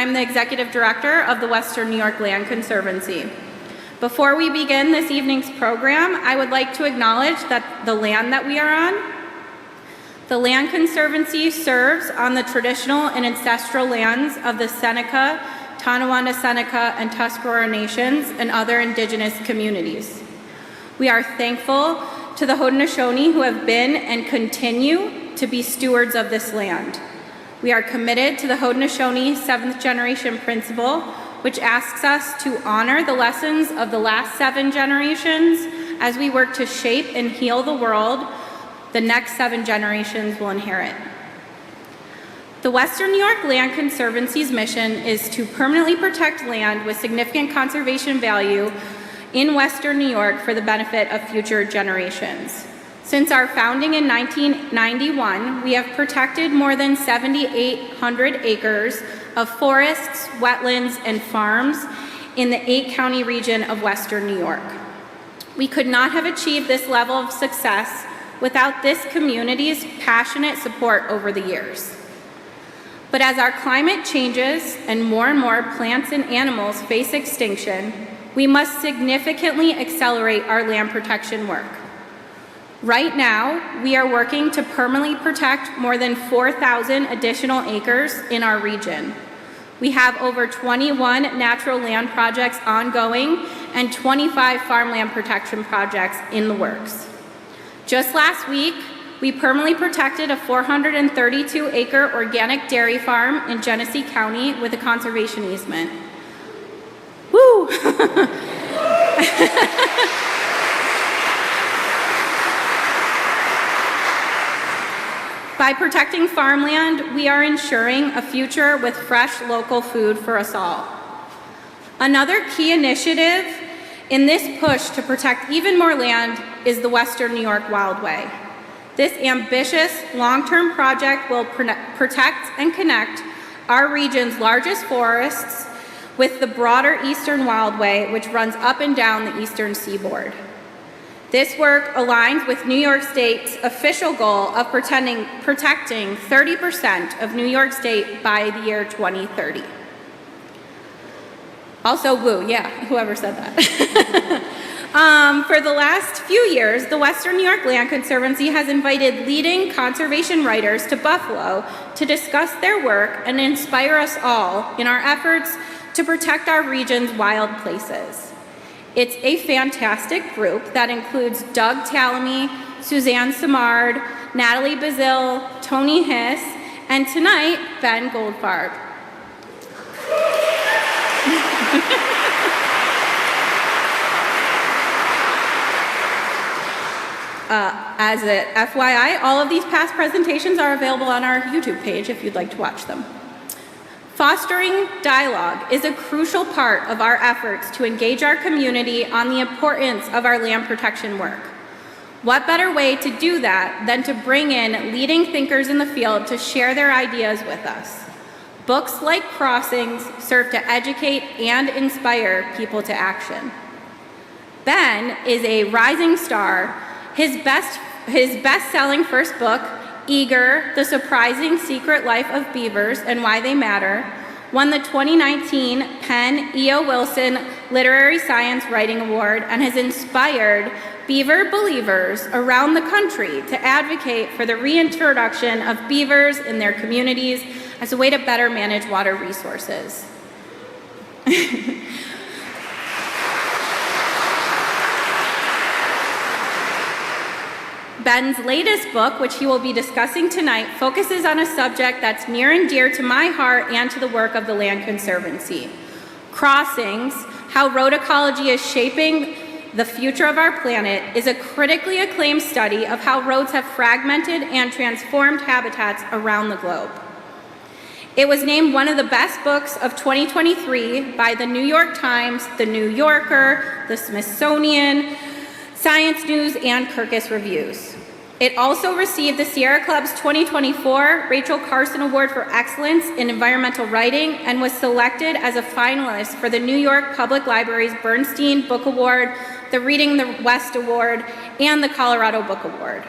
I'm the Executive Director of the Western New York Land Conservancy. Before we begin this evening's program, I would like to acknowledge that the land that we are on. The Land Conservancy serves on the traditional and ancestral lands of the Seneca, Tonawanda Seneca, and Tuscarora nations and other indigenous communities. We are thankful to the Haudenosaunee who have been and continue to be stewards of this land. We are committed to the Haudenosaunee 7th generation principle, which asks us to honor the lessons of the last 7 generations as we work to shape and heal the world the next 7 generations will inherit. The Western New York Land Conservancy's mission is to permanently protect land with significant conservation value in Western New York for the benefit of future generations. Since our founding in 1991, we have protected more than 7,800 acres of forests, wetlands, and farms in the 8-county region of Western New York. We could not have achieved this level of success without this community's passionate support over the years. But as our climate changes and more plants and animals face extinction, we must significantly accelerate our land protection work. Right now, we are working to permanently protect more than 4,000 additional acres in our region. We have over 21 natural land projects ongoing and 25 farmland protection projects in the works. Just last week, we permanently protected a 432-acre organic dairy farm in Genesee County with a conservation easement. Woo! By protecting farmland, we are ensuring a future with fresh local food for us all. Another key initiative in this push to protect even more land is the Western New York Wildway. This ambitious long-term project will protect and connect our region's largest forests with the broader Eastern Wildway, which runs up and down the eastern seaboard. This work aligns with New York State's official goal of protecting 30% of New York State by the year 2030. Also, woo, yeah, whoever said that. For the last few years, the Western New York Land Conservancy has invited leading conservation writers to Buffalo to discuss their work and inspire us all in our efforts to protect our region's wild places. It's a fantastic group that includes Doug Tallamy, Suzanne Simard, Natalie Bazil, Tony Hiss, and tonight, Ben Goldfarb. As a FYI, all of these past presentations are available on our YouTube page if you'd like to watch them. Fostering dialogue is a crucial part of our efforts to engage our community on the importance of our land protection work. What better way to do that than to bring in leading thinkers in the field to share their ideas with us? Books like Crossings serve to educate and inspire people to action. Ben is a rising star. His best-selling first book, Eager, The Surprising Secret Life of Beavers and Why They Matter, won the 2019 Penn E.O. Wilson Literary Science Writing Award and has inspired beaver believers around the country to advocate for the reintroduction of beavers in their communities as a way to better manage water resources. Ben's latest book, which he will be discussing tonight, focuses on a subject that's near and dear to my heart and to the work of the Land Conservancy. Crossings, How Road Ecology is Shaping the Future of Our Planet, is a critically acclaimed study of how roads have fragmented and transformed habitats around the globe. It was named one of the best books of 2023 by the New York Times, the New Yorker, the Smithsonian, Science News, and Kirkus Reviews. It also received the Sierra Club's 2024 Rachel Carson Award for Excellence in Environmental Writing and was selected as a finalist for the New York Public Library's Bernstein Book Award, the Reading the West Award, and the Colorado Book Award.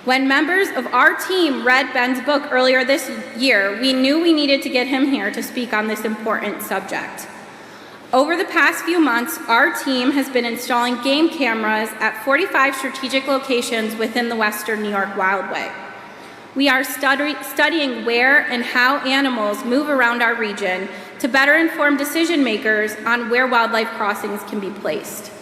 When members of our team read Ben's book earlier this year, we knew we needed to get him here to speak on this important subject. Over the past few months, our team has been installing game cameras at 45 strategic locations within the Western New York Wildway. We are studying where and how animals move around our region to better inform decision makers on where wildlife crossings can be placed.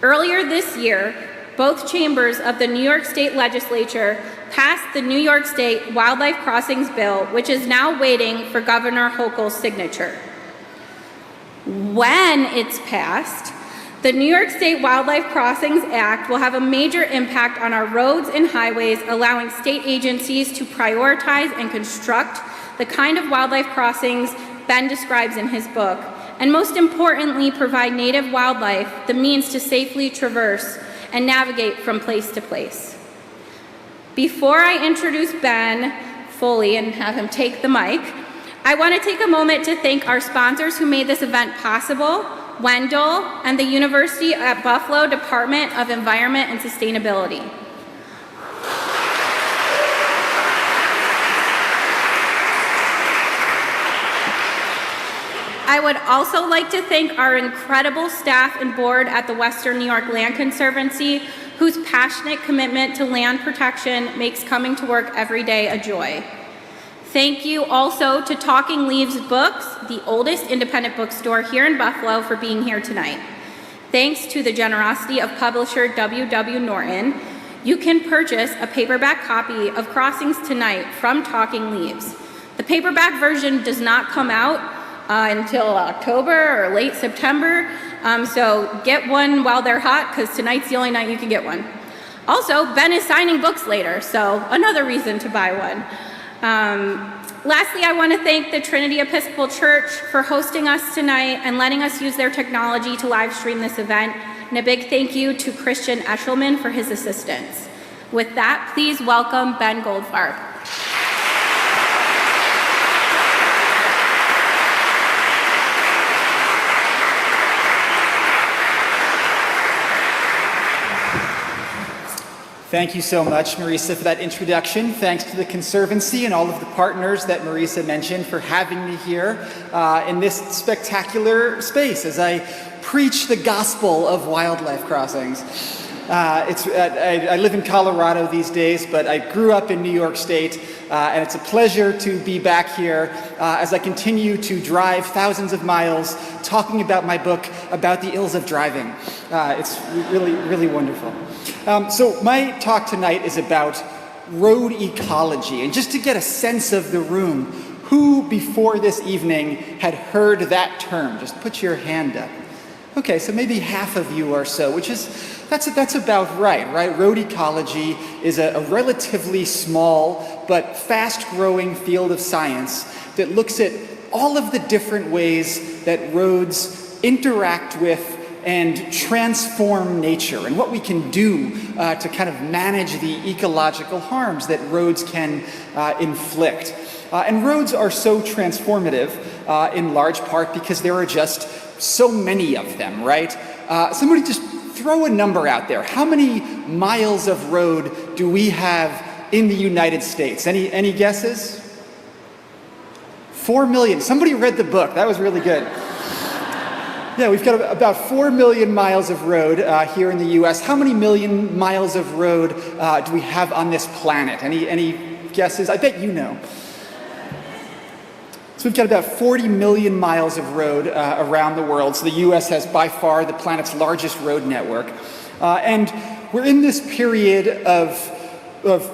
Earlier this year, both chambers of the New York State Legislature passed the New York State Wildlife Crossings Bill, which is now waiting for Governor Hochul's signature. When it's passed, the New York State Wildlife Crossings Act will have a major impact on our roads and highways, allowing state agencies to prioritize and construct the kind of wildlife crossings Ben describes in his book, and most importantly, provide native wildlife the means to safely traverse and navigate from place to place. Before I introduce Ben fully and have him take the mic, I want to take a moment to thank our sponsors who made this event possible, Wendell and the University at Buffalo Department of Environment and Sustainability. I would also like to thank our incredible staff and board at the Western New York Land Conservancy, whose passionate commitment to land protection makes coming to work every day a joy. Thank you also to Talking Leaves Books, the oldest independent bookstore here in Buffalo, for being here tonight. Thanks to the generosity of publisher W.W. Norton, you can purchase a paperback copy of Crossings Tonight from Talking Leaves. The paperback version does not come out until October or late September, so get one while they're hot, because tonight's the only night you can get one. Also, Ben is signing books later, so another reason to buy one. Lastly, I want to thank the Trinity Episcopal Church for hosting us tonight and letting us use their technology to live stream this event, and a big thank you to Christian Eshelman for his assistance. With that, please welcome Ben Goldfarb. Thank you so much, Marisa, for that introduction. Thanks to the Conservancy and all of the partners that Marisa mentioned for having me here in this spectacular space as I preach the gospel of wildlife crossings. I live in Colorado these days, but I grew up in New York State, and it's a pleasure to be back here as I continue to drive thousands of miles talking about my book about the ills of driving. It's really, really wonderful. So my talk tonight is about road ecology, and just to get a sense of the room, who before this evening had heard that term? Just put your hand up. Okay, so maybe half of you or so, that's about right? Road ecology is a relatively small but fast-growing field of science that looks at all of the different ways that roads interact with and transform nature, and what we can do to kind of manage the ecological harms that roads can inflict. And roads are so transformative in large part because there are just so many of them, right? Somebody just throw a number out there. How many miles of road do we have in the United States? Any guesses? 4 million. Somebody read the book. That was really good. Yeah, we've got about 4 million miles of road here in the US. How many million miles of road do we have on this planet? Any guesses? I bet you know. So we've got about 40 million miles of road around the world. So the US has by far the planet's largest road network. And we're in this period of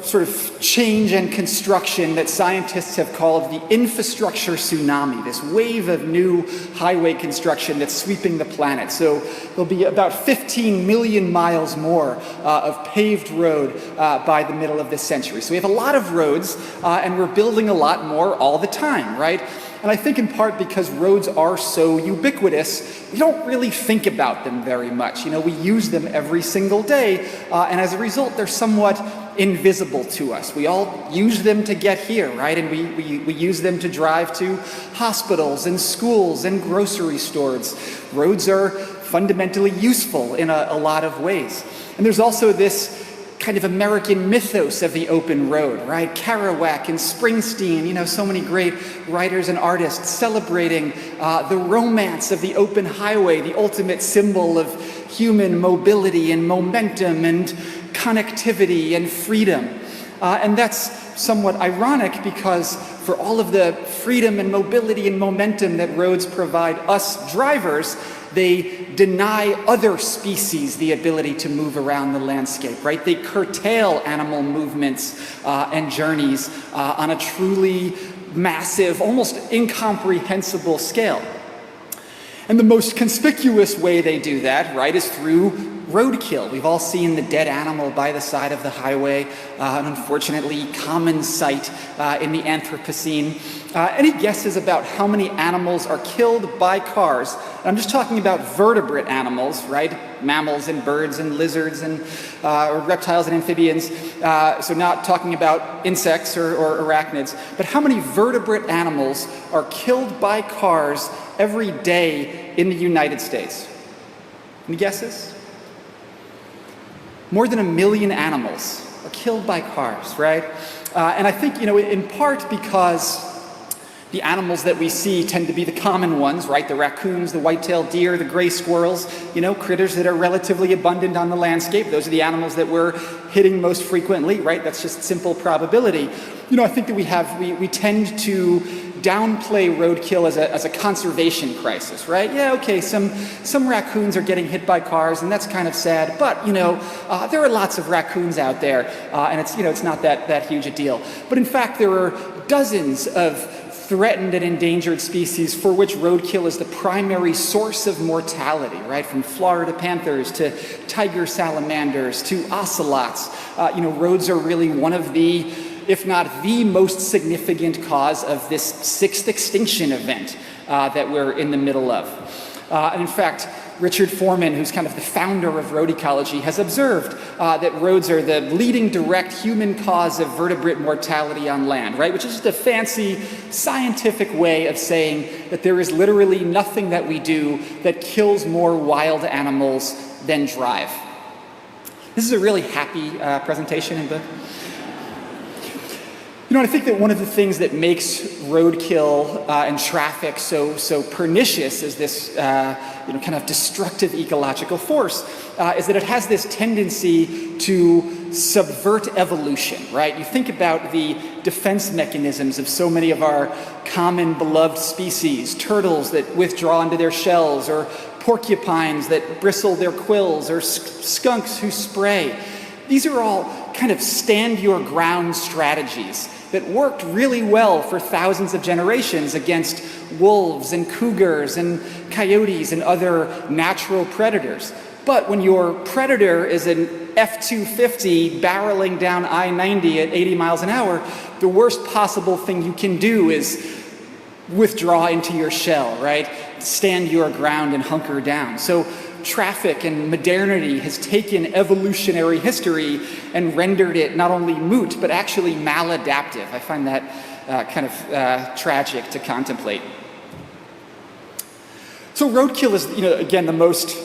sort of change and construction that scientists have called the infrastructure tsunami, this wave of new highway construction that's sweeping the planet. So there'll be about 15 million miles more of paved road by the middle of this century. So we have a lot of roads, and we're building a lot more all the time, right? And I think in part because roads are so ubiquitous, we don't really think about them very much. You know, we use them every single day, and as a result, they're somewhat invisible to us. We all use them to get here, right? And we use them to drive to hospitals and schools and grocery stores. Roads are fundamentally useful in a lot of ways. And there's also this kind of American mythos of the open road, right? Kerouac and Springsteen, you know, so many great writers and artists celebrating the romance of the open highway, the ultimate symbol of human mobility and momentum and connectivity and freedom. And that's somewhat ironic because for all of the freedom and mobility and momentum that roads provide us drivers, they deny other species the ability to move around the landscape, right? They curtail animal movements and journeys on a truly massive, almost incomprehensible scale. And the most conspicuous way they do that, right, is through roadkill. We've all seen the dead animal by the side of the highway, an unfortunately common sight in the Anthropocene. Any guesses about how many animals are killed by cars? And I'm just talking about vertebrate animals, right? Mammals and birds and lizards and or reptiles and amphibians. So not talking about insects or arachnids, but how many vertebrate animals are killed by cars every day in the United States? Any guesses? More than 1 million animals are killed by cars, right? And I think, you know, in part because the animals that we see tend to be the common ones, right? The raccoons, the white-tailed deer, the gray squirrels, you know, critters that are relatively abundant on the landscape. Those are the animals that we're hitting most frequently, right? That's just simple probability. You know, I think that we tend to downplay roadkill as a conservation crisis, right? Yeah, okay, some raccoons are getting hit by cars, and that's kind of sad, but, you know, there are lots of raccoons out there, and it's, you know, it's not that huge a deal. But in fact, there are dozens of threatened and endangered species for which roadkill is the primary source of mortality, right? From Florida panthers to tiger salamanders to ocelots. You know, roads are really one of the, if not the most significant cause of this sixth extinction event that we're in the middle of. And in fact, Richard Foreman, who's kind of the founder of Road Ecology, has observed that roads are the leading direct human cause of vertebrate mortality on land, right? Which is just a fancy scientific way of saying that there is literally nothing that we do that kills more wild animals than drive. This is a really happy presentation in the... You know, I think that one of the things that makes roadkill and traffic so pernicious as this, you know, kind of destructive ecological force is that it has this tendency to subvert evolution, right? You think about the defense mechanisms of so many of our common beloved species, turtles that withdraw into their shells, or porcupines that bristle their quills, or skunks who spray. These are all kind of stand-your-ground strategies that worked really well for thousands of generations against wolves and cougars and coyotes and other natural predators. But when your predator is an F-250 barreling down I-90 at 80 miles an hour, the worst possible thing you can do is withdraw into your shell, right? Stand your ground and hunker down. So traffic and modernity has taken evolutionary history and rendered it not only moot, but actually maladaptive. I find that kind of tragic to contemplate. So roadkill is, you know, again, the most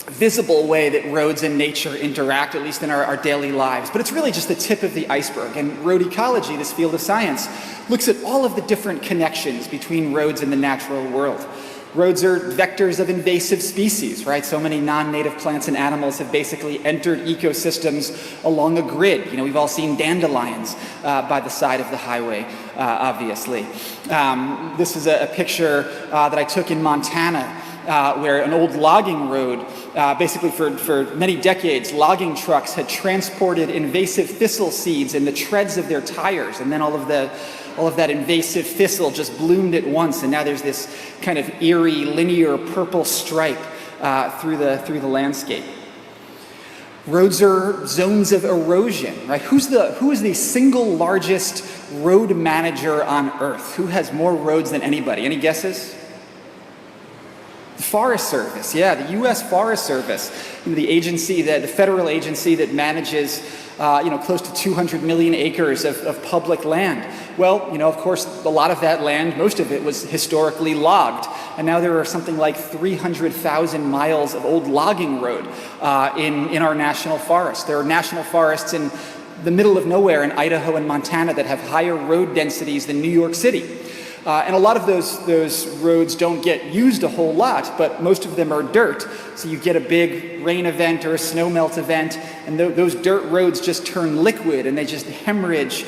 visible way that roads and nature interact, at least in our daily lives. But it's really just the tip of the iceberg. And road ecology, this field of science, looks at all of the different connections between roads and the natural world. Roads are vectors of invasive species, right? So many non-native plants and animals have basically entered ecosystems along a grid. You know, we've all seen dandelions by the side of the highway, obviously. This is a picture that I took in Montana, where an old logging road, basically for many decades, logging trucks had transported invasive thistle seeds in the treads of their tires, and then all of that invasive thistle just bloomed at once, and now there's this kind of eerie, linear purple stripe through the landscape. Roads are zones of erosion, right? Who is the single largest road manager on Earth? Who has more roads than anybody? Any guesses? The Forest Service, yeah, the U.S. Forest Service, the agency, the federal agency that manages, close to 200 million acres of public land. Well, of course, a lot of that land, most of it was historically logged, and now there are something like 300,000 miles of old logging road in our national forests. There are national forests in the middle of nowhere in Idaho and Montana that have higher road densities than New York City. And a lot of those roads don't get used a whole lot, but most of them are dirt. So you get a big rain event or a snow melt event, and those dirt roads just turn liquid, and they just hemorrhage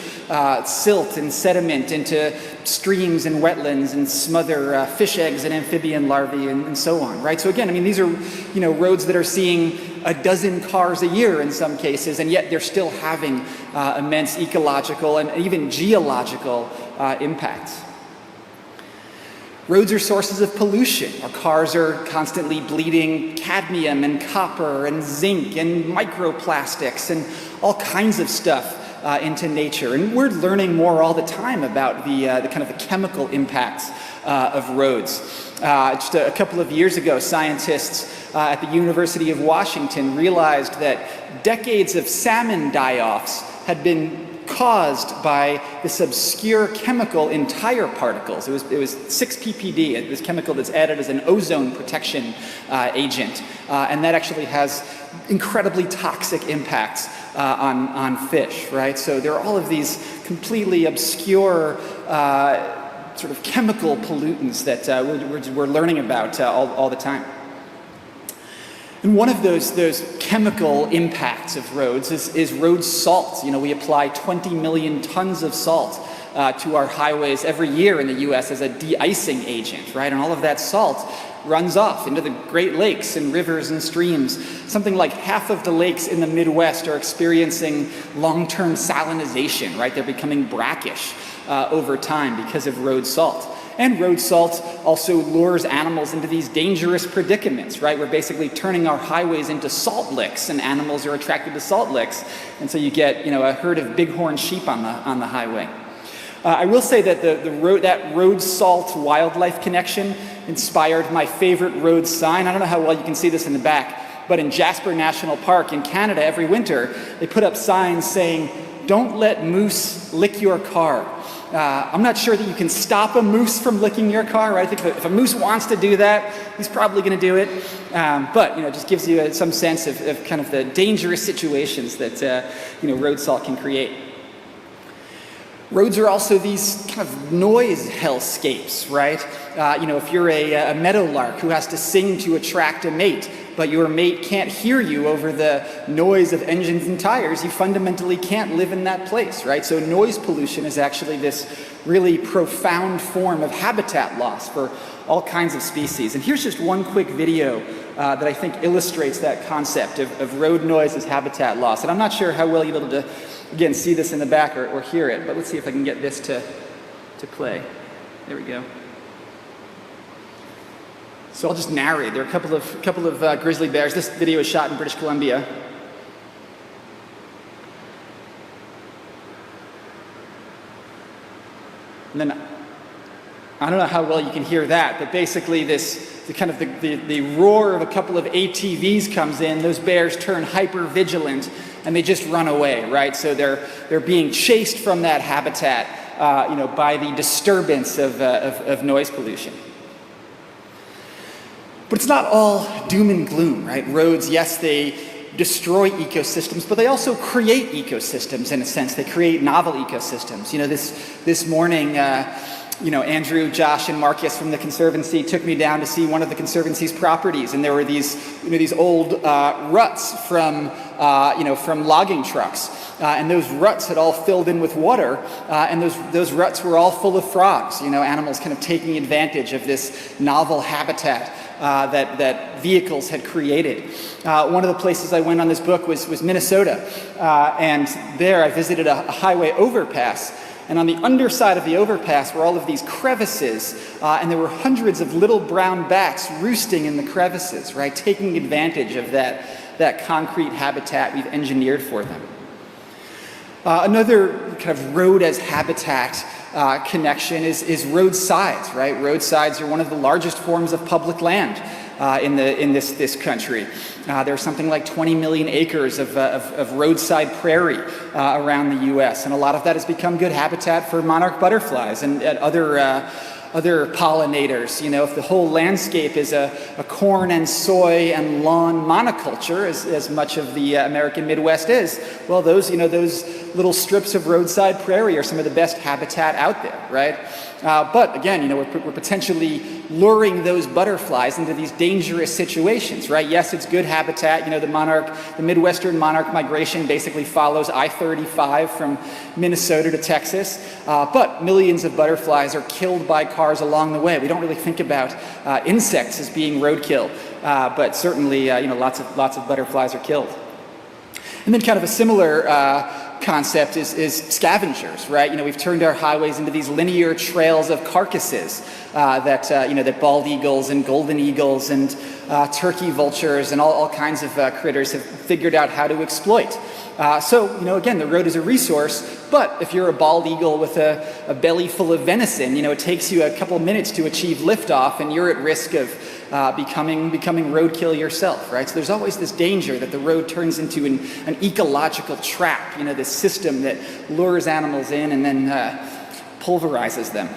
silt and sediment into streams and wetlands and smother fish eggs and amphibian larvae and so on, right? So again, these are, roads that are seeing a dozen cars a year in some cases, and yet they're still having immense ecological and even geological impacts. Roads are sources of pollution. Our cars are constantly bleeding cadmium and copper and zinc and microplastics and all kinds of stuff into nature. And we're learning more all the time about the kind of the chemical impacts of roads. Just a couple of years ago, scientists at the University of Washington realized that decades of salmon die-offs had been caused by this obscure chemical in tire particles. It was 6 ppd, this chemical that's added as an ozone protection agent, and that actually has incredibly toxic impacts on fish, right? So there are all of these completely obscure sort of chemical pollutants that we're learning about all the time. And one of those chemical impacts of roads is road salt. We apply 20 million tons of salt to our highways every year in the U.S. as a de-icing agent, right? And all of that salt runs off into the Great Lakes and rivers and streams. Something like half of the lakes in the Midwest are experiencing long-term salinization, right? They're becoming brackish over time because of road salt. And road salt also lures animals into these dangerous predicaments, right? We're basically turning our highways into salt licks, and animals are attracted to salt licks. And so you get, a herd of bighorn sheep on the highway. I will say that that road salt wildlife connection inspired my favorite road sign. I don't know how well you can see this in the back, but in Jasper National Park in Canada every winter, they put up signs saying, "Don't let moose lick your car." I'm not sure that you can stop a moose from licking your car, right? I think if a moose wants to do that, he's probably going to do it. But it just gives you some sense of kind of the dangerous situations that road salt can create. Roads are also these kind of noise hellscapes, right? If you're a meadowlark who has to sing to attract a mate, but your mate can't hear you over the noise of engines and tires, you fundamentally can't live in that place, right? So noise pollution is actually this really profound form of habitat loss for all kinds of species. And here's just one quick video that I think illustrates that concept of road noise as habitat loss. And I'm not sure how well you'll be able to, again, see this in the back or hear it, but let's see if I can get this to play. There we go. So I'll just narrate. There are a couple of grizzly bears. This video is shot in British Columbia. And then I don't know how well you can hear that, but basically the roar of a couple of ATVs comes in. Those bears turn hyper vigilant and they just run away, right? So they're being chased from that habitat, by the disturbance of noise pollution. But it's not all doom and gloom, right? Roads, yes, they destroy ecosystems, but they also create ecosystems in a sense. They create novel ecosystems. This morning, Andrew, Josh, and Marcus from the Conservancy took me down to see one of the Conservancy's properties, and there were these old ruts from logging trucks. And those ruts had all filled in with water, and those ruts were all full of frogs, animals kind of taking advantage of this novel habitat that vehicles had created. One of the places I went on this book was Minnesota, and there I visited a highway overpass, and on the underside of the overpass were all of these crevices, and there were hundreds of little brown bats roosting in the crevices, right, taking advantage of that concrete habitat we've engineered for them. Another kind of road as habitat connection is roadsides, right? Roadsides are one of the largest forms of public land. in this country. There's something like 20 million acres of roadside prairie around the U.S., and a lot of that has become good habitat for monarch butterflies and other pollinators. You know, if the whole landscape is a corn and soy and lawn monoculture, as much of the American Midwest is, well, those little strips of roadside prairie are some of the best habitat out there, right? But again, we're potentially luring those butterflies into these dangerous situations, right? Yes, it's good habitat. The Midwestern monarch migration basically follows I-35 from Minnesota to Texas, but millions of butterflies are killed by cars along the way. We don't really think about insects as being roadkill, but certainly, lots of butterflies are killed. And then kind of a similar concept is scavengers, right? We've turned our highways into these linear trails of carcasses that bald eagles and golden eagles and turkey vultures and all kinds of critters have figured out how to exploit. So, again, the road is a resource, but if you're a bald eagle with a belly full of venison, it takes you a couple minutes to achieve liftoff, and you're at risk of becoming roadkill yourself, right? So there's always this danger that the road turns into an ecological trap, this system that lures animals in and then pulverizes them.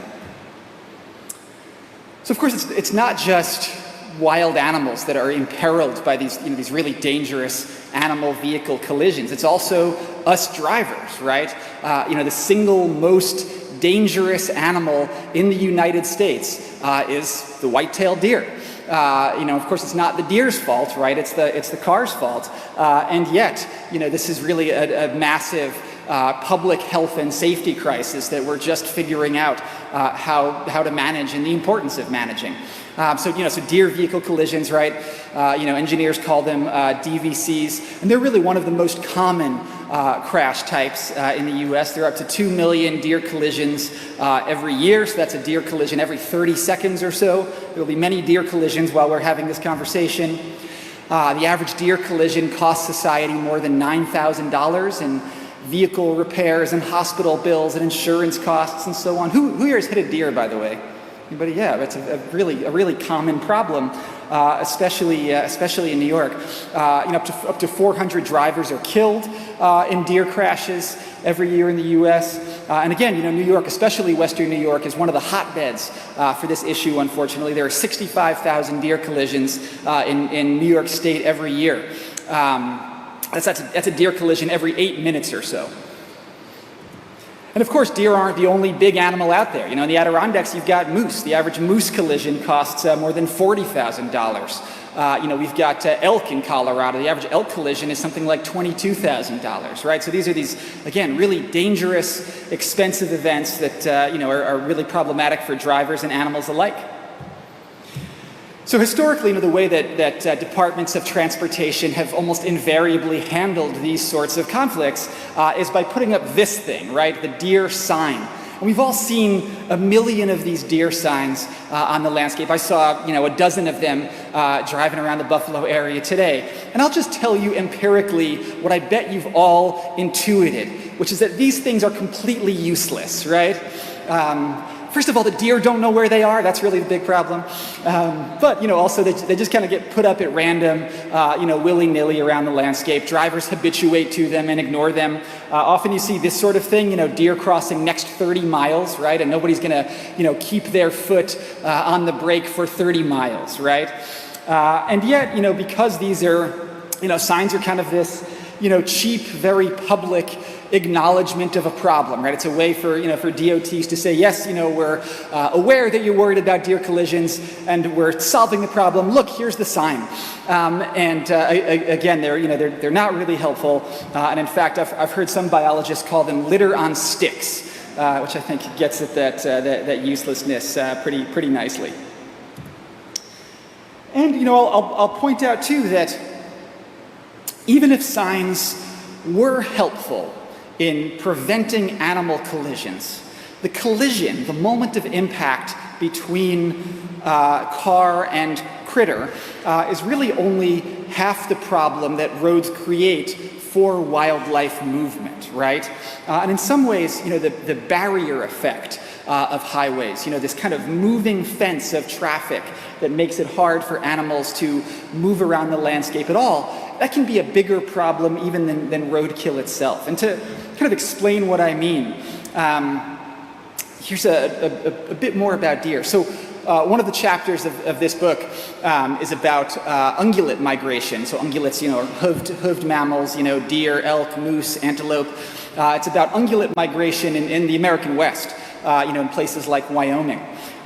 So of course it's not just wild animals that are imperiled by these really dangerous animal-vehicle collisions. It's also us drivers, right? The single most dangerous animal in the United States is the white-tailed deer. Of course, it's not the deer's fault, right? It's the car's fault. And yet, this is really a massive public health and safety crisis that we're just figuring out how to manage and the importance of managing. So deer vehicle collisions, right? Engineers call them DVCs, and they're really one of the most common crash types in the U.S. There are up to 2 million deer collisions every year, so that's a deer collision every 30 seconds or so. There will be many deer collisions while we're having this conversation. The average deer collision costs society more than $9,000 in vehicle repairs and hospital bills and insurance costs and so on. Who here has hit a deer, by the way? Anybody? Yeah, that's a really common problem, especially in New York. Up to 400 drivers are killed in deer crashes every year in the U.S. And again, New York, especially Western New York, is one of the hotbeds for this issue. Unfortunately, there are 65,000 deer collisions in New York State every year. That's a deer collision every 8 minutes or so. And of course, deer aren't the only big animal out there. In the Adirondacks, you've got moose. The average moose collision costs more than $40,000. We've got elk in Colorado. The average elk collision is something like $22,000, right? So these are again, really dangerous, expensive events that, are really problematic for drivers and animals alike. So historically, the way that departments of transportation have almost invariably handled these sorts of conflicts is by putting up this thing, right? The deer sign. And we've all seen a million of these deer signs on the landscape. I saw, a dozen of them driving around the Buffalo area today. And I'll just tell you empirically what I bet you've all intuited, which is that these things are completely useless, right? First of all, the deer don't know where they are. That's really the big problem. But, also they just kind of get put up at random, willy-nilly around the landscape. Drivers habituate to them and ignore them. Often you see this sort of thing, deer crossing next 30 miles, right? And nobody's going to, keep their foot on the brake for 30 miles, right? And yet, because these are, signs are kind of this, cheap, very public acknowledgement of a problem, right? It's a way for DOTs to say, yes, we're aware that you're worried about deer collisions and we're solving the problem. Look, here's the sign. Again, they're not really helpful. And in fact, I've heard some biologists call them litter on sticks, which I think gets at that uselessness pretty nicely. And I'll point out too that even if signs were helpful in preventing animal collisions, the collision, the moment of impact between car and critter is really only half the problem that roads create for wildlife movement, right? And in some ways, the barrier effect of highways. You know, this kind of moving fence of traffic that makes it hard for animals to move around the landscape at all. That can be a bigger problem even than roadkill itself. And to kind of explain what I mean, here's a bit more about deer. So one of the chapters of this book is about ungulate migration. So ungulates, you know, are hoofed mammals, you know, deer, elk, moose, antelope. It's about ungulate migration in the American West, you know, in places like Wyoming.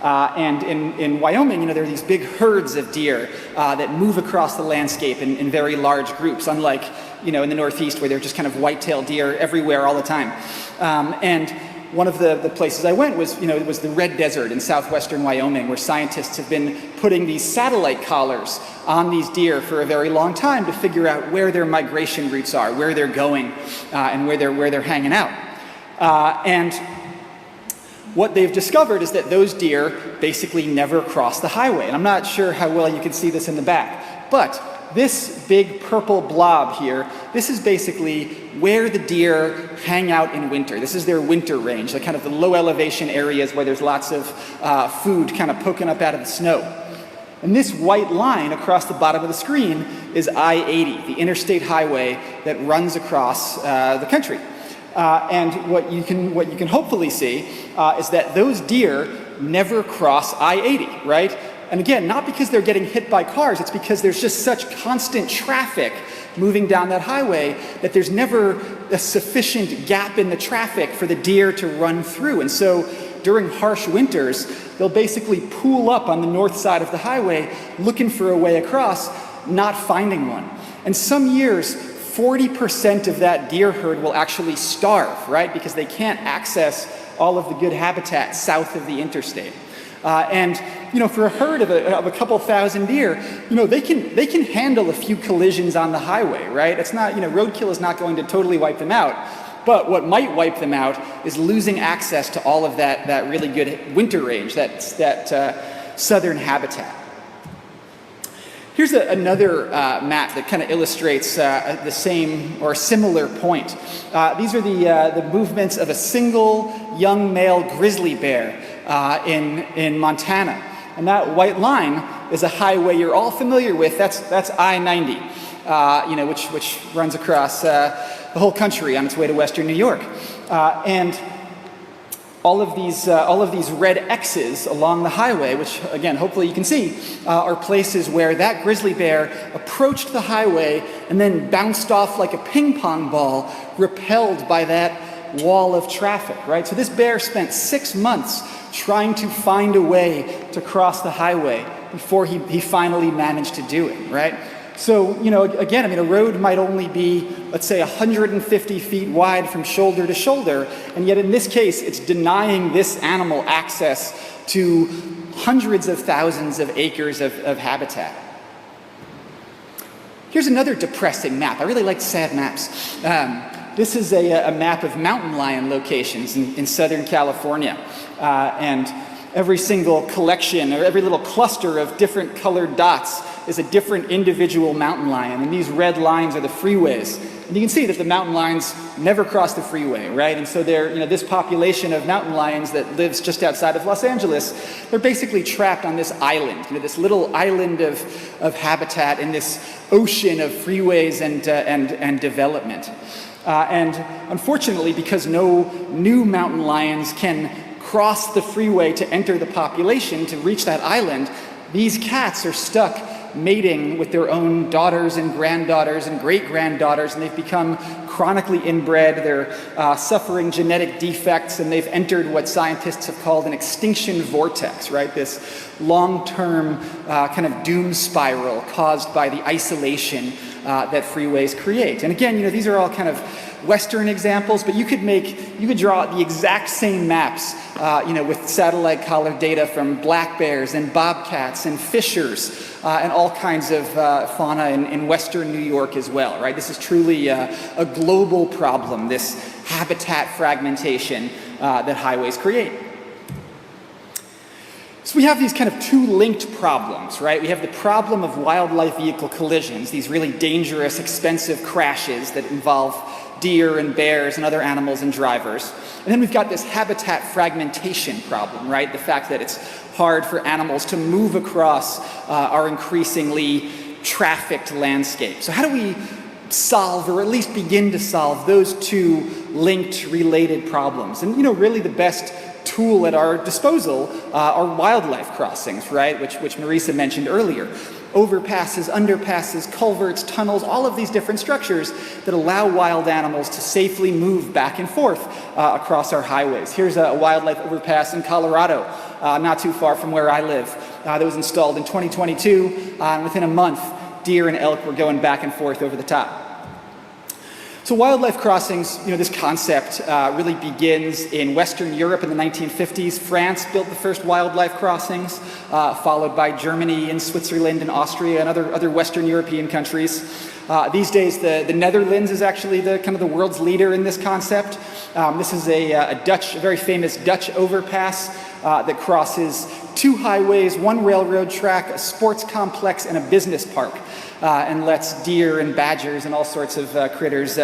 And in Wyoming, you know, there are these big herds of deer that move across the landscape in very large groups, unlike, you know, in the Northeast where they're just kind of white-tailed deer everywhere all the time. And one of the places I went was, you know, it was the Red Desert in southwestern Wyoming, where scientists have been putting these satellite collars on these deer for a very long time to figure out where their migration routes are, where they're going, and where they're hanging out. And what they've discovered is that those deer basically never cross the highway. And I'm not sure how well you can see this in the back, but this big purple blob here, this is basically where the deer hang out in winter. This is their winter range, the kind of the low elevation areas where there's lots of food kind of poking up out of the snow. And this white line across the bottom of the screen is I-80, the interstate highway that runs across the country. And what you can hopefully see is that those deer never cross I-80, right? And again, not because they're getting hit by cars, it's because there's just such constant traffic moving down that highway that there's never a sufficient gap in the traffic for the deer to run through. And so during harsh winters, they'll basically pool up on the north side of the highway looking for a way across, not finding one. And some years, 40% of that deer herd will actually starve, right? Because they can't access all of the good habitat south of the interstate. And you know, for a herd of a couple thousand deer, you know, they can handle a few collisions on the highway, right? It's not, you know, roadkill is not going to totally wipe them out. But what might wipe them out is losing access to all of that really good winter range, that southern habitat. Here's another map that kind of illustrates the same or similar point. These are the movements of a single young male grizzly bear in Montana. And that white line is a highway you're all familiar with. That's I-90, you know, which runs across the whole country on its way to Western New York. And all of these red X's along the highway, which again, hopefully you can see, are places where that grizzly bear approached the highway and then bounced off like a ping pong ball, repelled by that wall of traffic, right? So this bear spent 6 months trying to find a way to cross the highway before he finally managed to do it, right? So, you know, again, I mean, a road might only be, let's say, 150 feet wide from shoulder to shoulder, and yet in this case, it's denying this animal access to hundreds of thousands of acres of habitat. Here's another depressing map. I really like sad maps. This is a map of mountain lion locations in Southern California. And every single collection, or every little cluster of different colored dots is a different individual mountain lion. And these red lines are the freeways. And you can see that the mountain lions never cross the freeway, right? And so they're, you know, this population of mountain lions that lives just outside of Los Angeles, they're basically trapped on this island, you know, this little island of habitat in this ocean of freeways and development. And unfortunately, because no new mountain lions can cross the freeway to enter the population to reach that island, these cats are stuck mating with their own daughters and granddaughters and great-granddaughters, and they've become chronically inbred. They're suffering genetic defects, and they've entered what scientists have called an extinction vortex, right? This long-term kind of doom spiral caused by the isolation that freeways create. And again, you know, these are all kind of Western examples, but you could draw the exact same maps, you know, with satellite collar data from black bears and bobcats and fishers and all kinds of fauna in Western New York as well, right? This is truly a global problem, this habitat fragmentation that highways create. So we have these kind of two linked problems, right? We have the problem of wildlife vehicle collisions, these really dangerous, expensive crashes that involve deer and bears and other animals and drivers. And then we've got this habitat fragmentation problem, right? The fact that it's hard for animals to move across our increasingly trafficked landscape. So how do we solve, or at least begin to solve, those two linked, related problems? And really the best tool at our disposal are wildlife crossings, right? Which Marisa mentioned earlier. Overpasses, underpasses, culverts, tunnels, all of these different structures that allow wild animals to safely move back and forth across our highways. Here's a wildlife overpass in Colorado, not too far from where I live, that was installed in 2022, and within a month, deer and elk were going back and forth over the top. So wildlife crossings, this concept really begins in Western Europe in the 1950s. France built the first wildlife crossings, followed by Germany and Switzerland and Austria and other Western European countries. These days, the Netherlands is actually the world's leader in this concept. This is a very famous Dutch overpass that crosses two highways, one railroad track, a sports complex, and a business park, and lets deer and badgers and all sorts of critters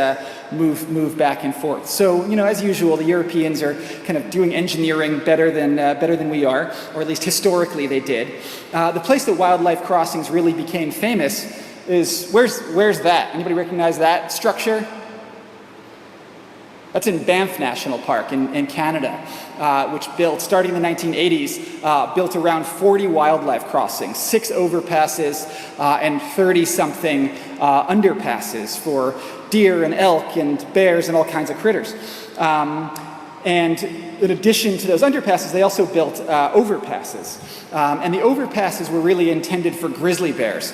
move back and forth. So, as usual, the Europeans are kind of doing engineering better than we are, or at least historically they did. The place that wildlife crossings really became famous is, where's that? Anybody recognize that structure? That's in Banff National Park in Canada, which starting in the 1980s, built around 40 wildlife crossings, 6 overpasses, and 30-something underpasses for deer and elk and bears and all kinds of critters. And in addition to those underpasses, they also built overpasses. And the overpasses were really intended for grizzly bears.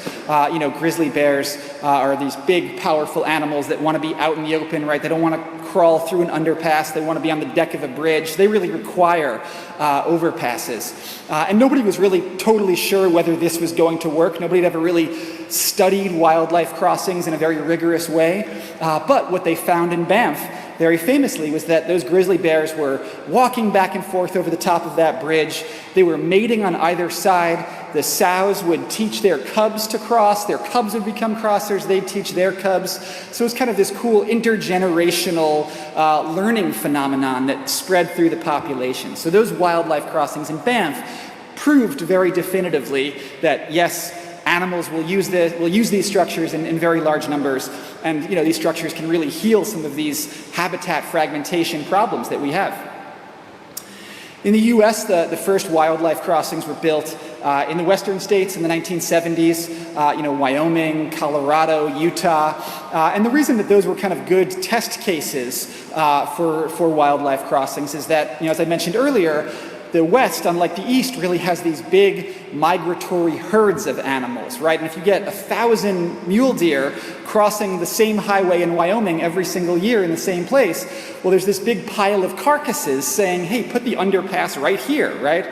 Grizzly bears are these big, powerful animals that want to be out in the open, right? They don't want to crawl through an underpass. They want to be on the deck of a bridge. They really require overpasses. And nobody was really totally sure whether this was going to work. Nobody had ever really studied wildlife crossings in a very rigorous way. But what they found in Banff, very famously, was that those grizzly bears were walking back and forth over the top of that bridge. They were mating on either side. The sows would teach their cubs to cross. Their cubs would become crossers. They'd teach their cubs. So it was kind of this cool intergenerational learning phenomenon that spread through the population. So those wildlife crossings in Banff proved very definitively that, yes, animals will use these structures in very large numbers, and these structures can really heal some of these habitat fragmentation problems that we have. In the U.S., the first wildlife crossings were built in the western states in the 1970s, Wyoming, Colorado, Utah, and the reason that those were kind of good test cases for wildlife crossings is that, as I mentioned earlier, the West, unlike the East, really has these big migratory herds of animals, right? And if you get 1,000 mule deer crossing the same highway in Wyoming every single year in the same place, well, there's this big pile of carcasses saying, hey, put the underpass right here, right?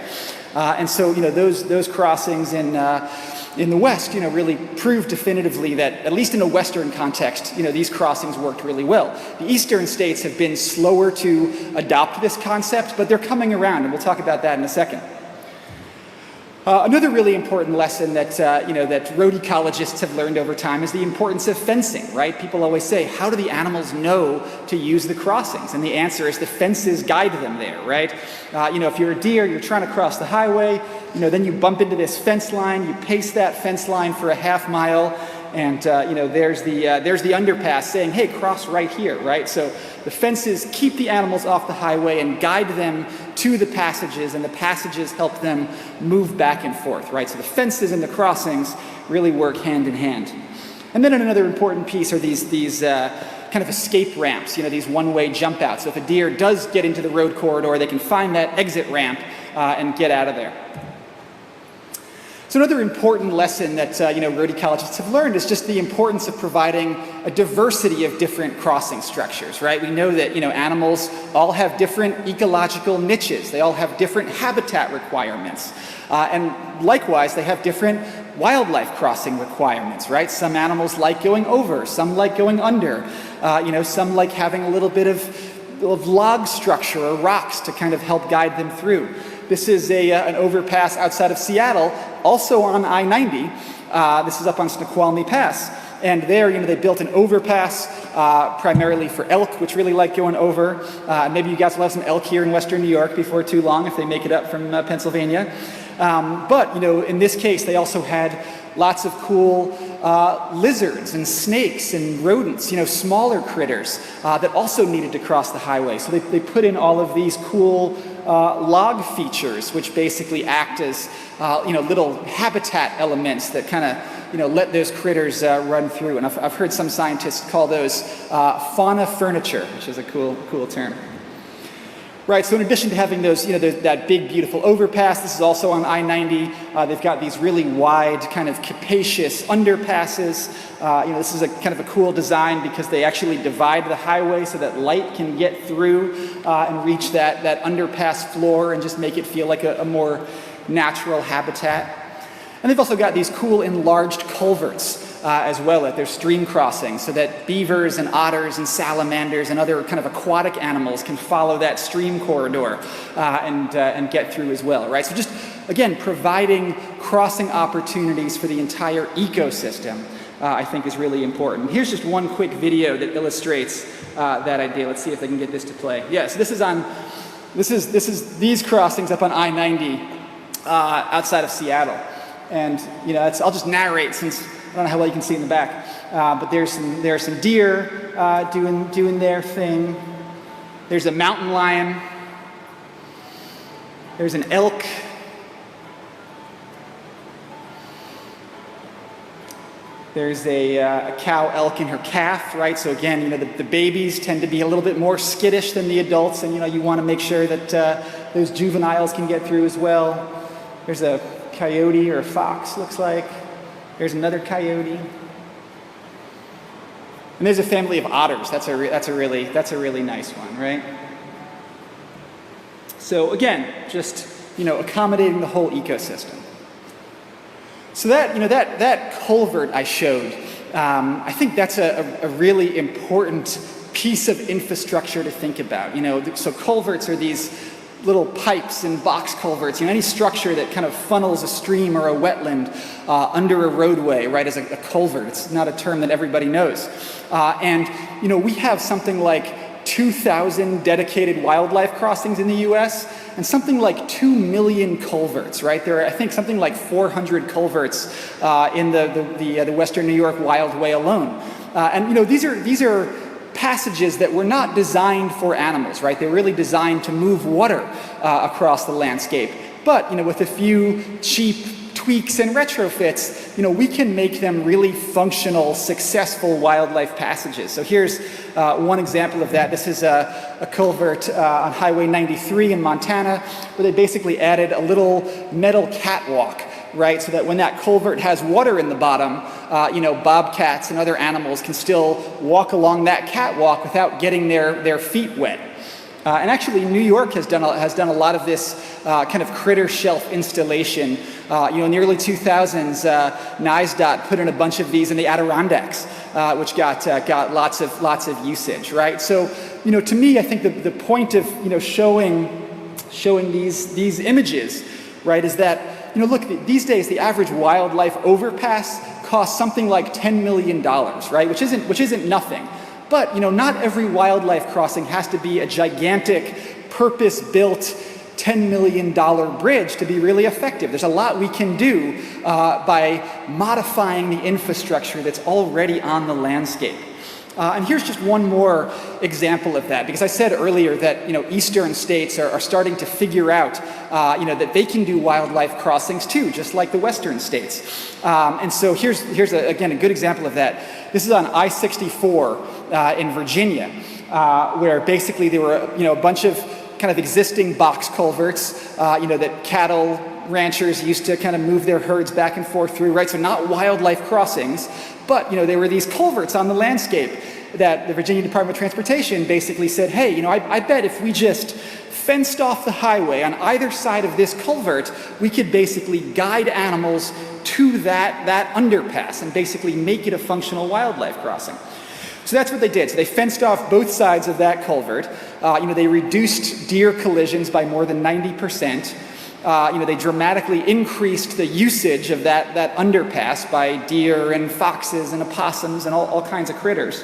And so, those crossings in the West, really proved definitively that, at least in a Western context, these crossings worked really well. The Eastern states have been slower to adopt this concept, but they're coming around, and we'll talk about that in a second. Another really important lesson that road ecologists have learned over time is the importance of fencing, right? People always say, how do the animals know to use the crossings? And the answer is the fences guide them there, right? If you're a deer, you're trying to cross the highway, then you bump into this fence line, you pace that fence line for a half mile, and there's the underpass saying, hey, cross right here, right? So the fences keep the animals off the highway and guide them to the passages, and the passages help them move back and forth, right? So the fences and the crossings really work hand in hand. And then another important piece are these kind of escape ramps, these one-way jump outs. So if a deer does get into the road corridor, they can find that exit ramp and get out of there. So another important lesson that road ecologists have learned is just the importance of providing a diversity of different crossing structures, right? We know that animals all have different ecological niches. They all have different habitat requirements. And likewise, they have different wildlife crossing requirements, right? Some animals like going over, some like going under, some like having a little bit of log structure or rocks to kind of help guide them through. This is an overpass outside of Seattle, also on I-90. This is up on Snoqualmie Pass. And there, they built an overpass primarily for elk, which really like going over. Maybe you guys will have some elk here in Western New York before too long if they make it up from Pennsylvania. But, in this case, they also had lots of cool lizards and snakes and rodents, smaller critters that also needed to cross the highway. So they put in all of these cool log features, which basically act as, little habitat elements that kind of, let those critters run through. And I've heard some scientists call those fauna furniture, which is a cool term. Right, so in addition to having those, that big, beautiful overpass, this is also on I-90. They've got these really wide, kind of capacious underpasses. This is a kind of a cool design because they actually divide the highway so that light can get through and reach that underpass floor and just make it feel like a more natural habitat. And they've also got these cool enlarged culverts as well at their stream crossings so that beavers and otters and salamanders and other kind of aquatic animals can follow that stream corridor and get through as well, right? So just, again, providing crossing opportunities for the entire ecosystem, I think is really important. Here's just one quick video that illustrates that idea. Let's see if I can get this to play. Yeah, so this is these crossings up on I-90 outside of Seattle. And, I'll just narrate since I don't know how well you can see in the back, but there are some deer doing their thing. There's a mountain lion. There's an elk. There's a cow elk and her calf, right? So again, the babies tend to be a little bit more skittish than the adults, and you want to make sure that those juveniles can get through as well. There's a coyote or a fox, looks like. There's another coyote. And there's a family of otters. That's a really nice one, right? So again, just accommodating the whole ecosystem. So that culvert I showed, I think that's a really important piece of infrastructure to think about. So culverts are these little pipes and box culverts, any structure that kind of funnels a stream or a wetland under a roadway, right, as a culvert. It's not a term that everybody knows. And we have something like 2,000 dedicated wildlife crossings in the US and something like 2 million culverts, right? There are, I think, something like 400 culverts in the Western New York Wildway alone. And these are passages that were not designed for animals, right? They're really designed to move water across the landscape. But, with a few cheap tweaks and retrofits, we can make them really functional, successful wildlife passages. So here's one example of that. This is a culvert on Highway 93 in Montana, where they basically added a little metal catwalk, right? So that when that culvert has water in the bottom, bobcats and other animals can still walk along that catwalk without getting their feet wet. And actually, New York has done a lot of this kind of critter shelf installation. In the early 2000s, NISDOT put in a bunch of these in the Adirondacks, which got lots of usage, right? So, to me, I think the point of showing these images, right, is that look, these days the average wildlife overpass costs something like $10 million, right? Which isn't nothing. But not every wildlife crossing has to be a gigantic, purpose-built $10 million bridge to be really effective. There's a lot we can do by modifying the infrastructure that's already on the landscape. And here's just one more example of that, because I said earlier that eastern states are starting to figure out that they can do wildlife crossings too, just like the western states. And so here's again a good example of that. This is on I-64 in Virginia, where basically there were a bunch of kind of existing box culverts, that cattle ranchers used to kind of move their herds back and forth through, right? So not wildlife crossings, but there were these culverts on the landscape that the Virginia Department of Transportation basically said, hey, I bet if we just fenced off the highway on either side of this culvert, we could basically guide animals to that underpass and basically make it a functional wildlife crossing. So that's what they did. So they fenced off both sides of that culvert. They reduced deer collisions by more than 90%. They dramatically increased the usage of that underpass by deer and foxes and opossums and all kinds of critters.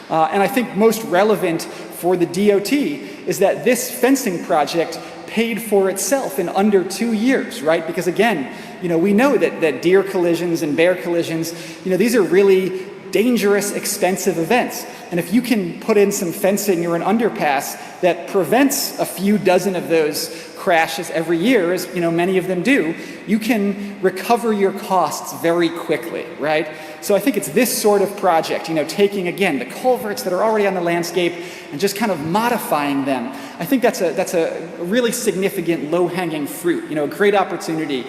And I think most relevant for the DOT is that this fencing project paid for itself in under 2 years, right? Because again, we know that deer collisions and bear collisions, these are really dangerous, expensive events. And if you can put in some fencing or an underpass that prevents a few dozen of those crashes every year, as many of them do, you can recover your costs very quickly, right? So I think it's this sort of project, taking again the culverts that are already on the landscape and just kind of modifying them. I think that's a really significant low-hanging fruit, a great opportunity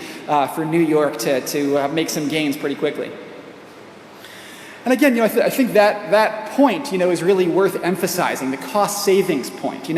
for New York to make some gains pretty quickly. And again, I think that point, is really worth emphasizing, the cost savings point.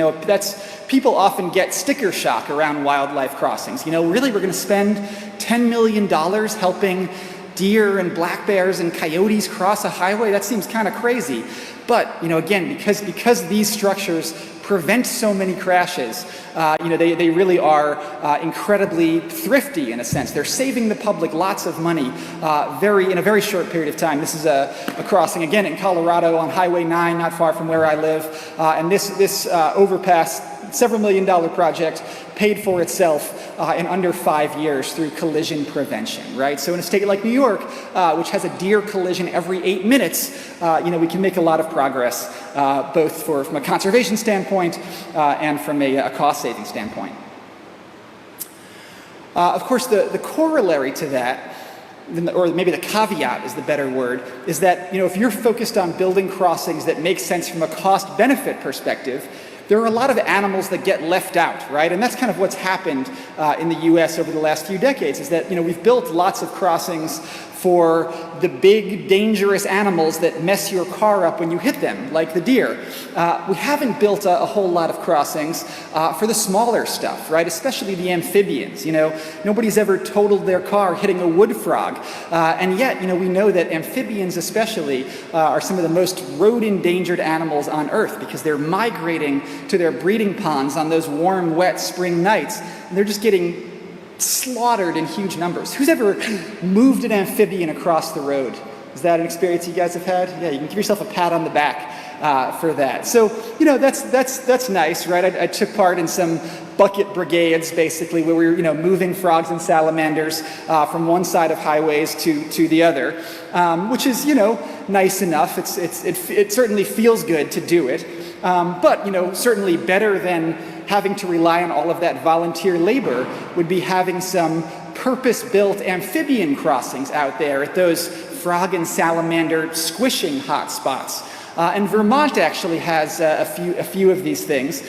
People often get sticker shock around wildlife crossings. Really, we're going to spend $10 million helping deer and black bears and coyotes cross a highway? That seems kind of crazy. But, again, because these structures prevent so many crashes, they really are incredibly thrifty in a sense. They're saving the public lots of money in a very short period of time. This is a crossing, again, in Colorado on Highway 9, not far from where I live. And this overpass, several $1 million project, paid for itself in under 5 years through collision prevention, right? So in a state like New York, which has a deer collision every 8 minutes, we can make a lot of progress, both from a conservation standpoint and from a cost-saving standpoint. Of course, the corollary to that, or maybe the caveat is the better word, is that if you're focused on building crossings that make sense from a cost-benefit perspective, there are a lot of animals that get left out, right? And that's kind of what's happened in the US over the last few decades, is that we've built lots of crossings for the big, dangerous animals that mess your car up when you hit them, like the deer. We haven't built a whole lot of crossings for the smaller stuff, right? Especially the amphibians. Nobody's ever totaled their car hitting a wood frog. And yet, we know that amphibians especially are some of the most road-endangered animals on Earth because they're migrating to their breeding ponds on those warm, wet spring nights. And they're just getting slaughtered in huge numbers. Who's ever moved an amphibian across the road? Is that an experience you guys have had? Yeah, you can give yourself a pat on the back for that. So, that's nice, right? I took part in some bucket brigades, basically, where we were, moving frogs and salamanders from one side of highways to the other, which is, nice enough. It certainly feels good to do it, but, certainly better than having to rely on all of that volunteer labor would be having some purpose-built amphibian crossings out there at those frog and salamander squishing hot spots. And Vermont actually has a few of these things.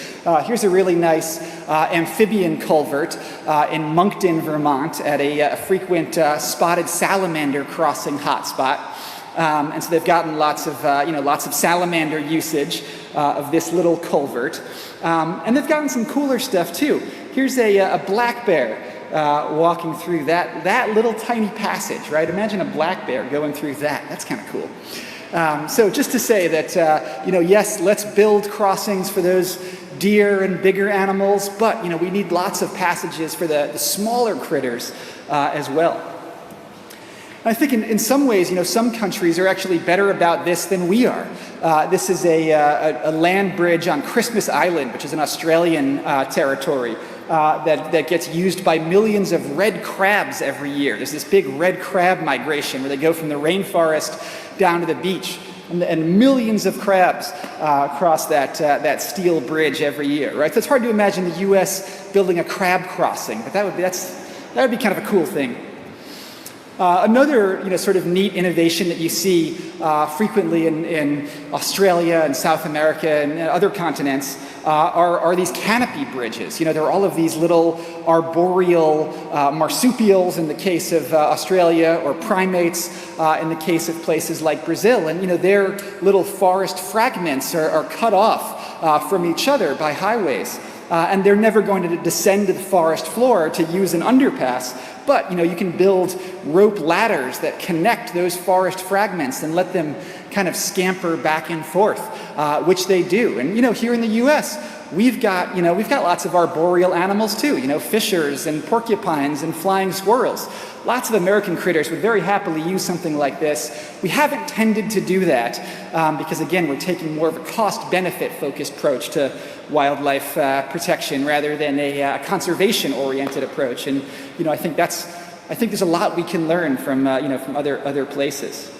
Here's a really nice amphibian culvert in Moncton, Vermont, at a frequent spotted salamander crossing hotspot. And so they've gotten lots of salamander usage of this little culvert. And they've gotten some cooler stuff too. Here's a black bear walking through that little tiny passage, right? Imagine a black bear going through that. That's kind of cool. So just to say that, yes, let's build crossings for those deer and bigger animals, but, we need lots of passages for the smaller critters as well. I think in some ways, some countries are actually better about this than we are. This is a land bridge on Christmas Island, which is an Australian territory that gets used by millions of red crabs every year. There's this big red crab migration where they go from the rainforest down to the beach. And millions of crabs cross that steel bridge every year, right? So it's hard to imagine the U.S. building a crab crossing, but that would be kind of a cool thing. Another sort of neat innovation that you see frequently in Australia and South America and other continents are these canopy bridges. There are all of these little arboreal marsupials in the case of Australia, or primates in the case of places like Brazil. And their little forest fragments are cut off from each other by highways. And they're never going to descend to the forest floor to use an underpass. But, you can build rope ladders that connect those forest fragments and let them kind of scamper back and forth. which they do. And here in the U.S., we've got lots of arboreal animals too, fishers and porcupines and flying squirrels. Lots of American critters would very happily use something like this. We haven't tended to do that because, again, we're taking more of a cost-benefit focused approach to wildlife protection rather than a conservation-oriented approach. And I think there's a lot we can learn from from other places.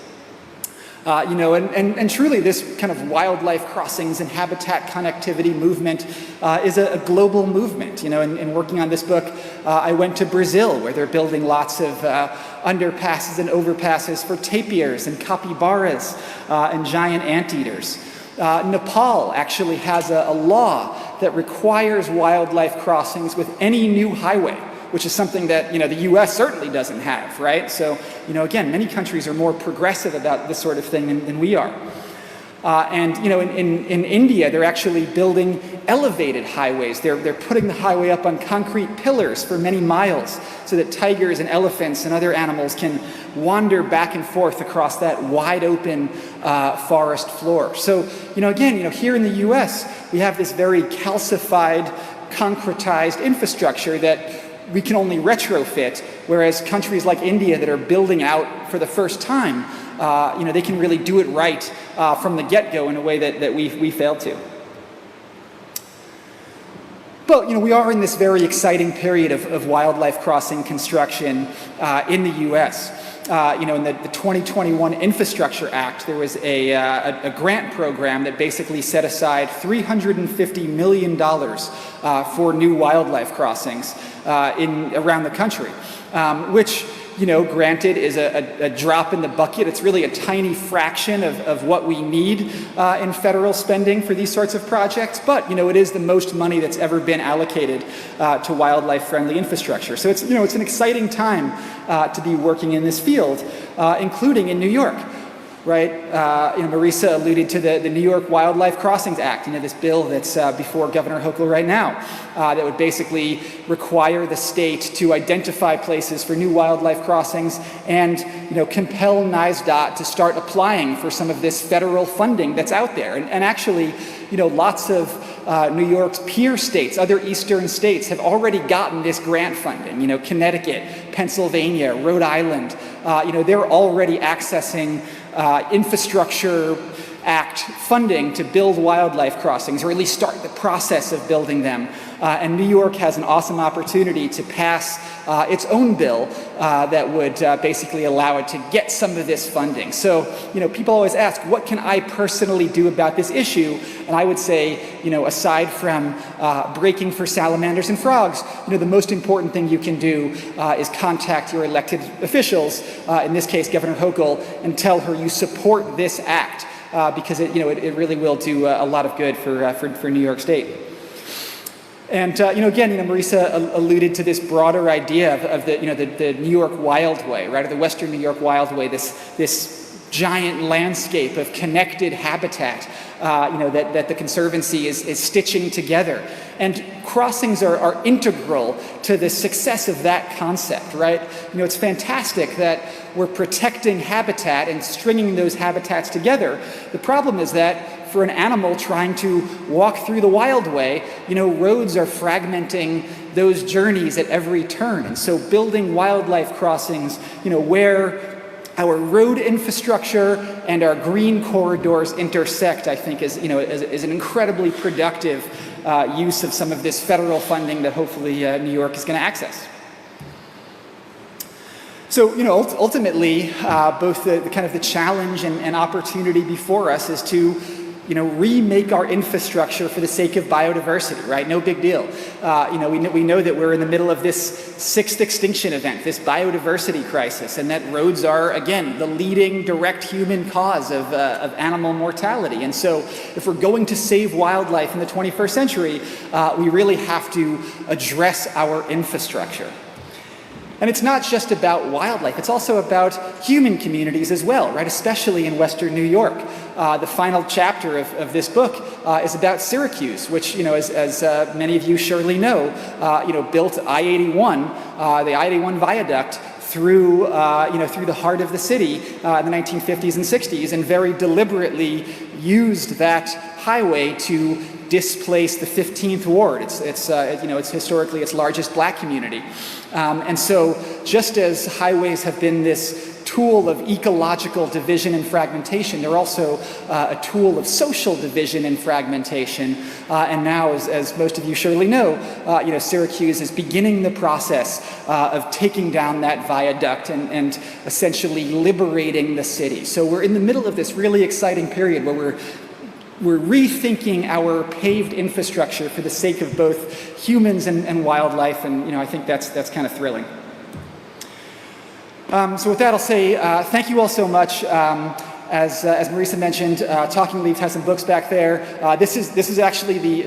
And truly this kind of wildlife crossings and habitat connectivity movement is a global movement. In working on this book, I went to Brazil, where they're building lots of underpasses and overpasses for tapirs and capybaras and giant anteaters. Nepal actually has a law that requires wildlife crossings with any new highway, which is something that the U.S. certainly doesn't have, right? So again, many countries are more progressive about this sort of thing than we are. In India, they're actually building elevated highways. They're putting the highway up on concrete pillars for many miles so that tigers and elephants and other animals can wander back and forth across that wide open forest floor. So again, here in the U.S., we have this very calcified, concretized infrastructure that we can only retrofit, whereas countries like India that are building out for the first time, they can really do it right from the get-go in a way that we failed to. But we are in this very exciting period of wildlife crossing construction in the U.S. In the 2021 Infrastructure Act, there was a grant program that basically set aside $350 million for new wildlife crossings around the country, which granted is a drop in the bucket. It's really a tiny fraction of what we need in federal spending for these sorts of projects, but it is the most money that's ever been allocated to wildlife-friendly infrastructure. So it's an exciting time to be working in this field, including in New York. Right, Marisa alluded to the New York Wildlife Crossings Act, this bill that's before Governor Hochul right now, that would basically require the state to identify places for new wildlife crossings and, compel NYSDOT to start applying for some of this federal funding that's out there. And actually, lots of New York's peer states, other eastern states, have already gotten this grant funding. Connecticut, Pennsylvania, Rhode Island, they're already accessing Infrastructure Act funding to build wildlife crossings, or at least start the process of building them. And New York has an awesome opportunity to pass its own bill that would basically allow it to get some of this funding. So, people always ask, what can I personally do about this issue? And I would say, aside from breaking for salamanders and frogs, the most important thing you can do is contact your elected officials, in this case, Governor Hochul, and tell her you support this act. Because it really will do a lot of good for New York State. And again, Marisa alluded to this broader idea of the New York Wildway, right, or the Western New York Wildway, this giant landscape of connected habitat, that the Conservancy is stitching together. And crossings are integral to the success of that concept, right? It's fantastic that we're protecting habitat and stringing those habitats together. The problem is that for an animal trying to walk through the Wildway, roads are fragmenting those journeys at every turn. And so building wildlife crossings, where our road infrastructure and our green corridors intersect, I think is an incredibly productive use of some of this federal funding that hopefully New York is going to access. So, ultimately, both the kind of the challenge and opportunity before us is to, remake our infrastructure for the sake of biodiversity, right? No big deal. We know that we're in the middle of this sixth extinction event, this biodiversity crisis, and that roads are, again, the leading direct human cause of animal mortality. And so if we're going to save wildlife in the 21st century, we really have to address our infrastructure. And it's not just about wildlife, it's also about human communities as well, right? Especially in Western New York. The final chapter of this book is about Syracuse, which, as many of you surely know, built I-81, the I-81 viaduct through the heart of the city in the 1950s and 60s, and very deliberately, used that highway to displace the 15th Ward. It's historically its largest black community. And so just as highways have been this tool of ecological division and fragmentation, they're also a tool of social division and fragmentation. And now, as most of you surely know, Syracuse is beginning the process of taking down that viaduct and essentially liberating the city. So we're in the middle of this really exciting period where we're rethinking our paved infrastructure for the sake of both humans and wildlife, and I think that's kind of thrilling. So with that, I'll say thank you all so much. As Marisa mentioned, Talking Leaves has some books back there. This is actually the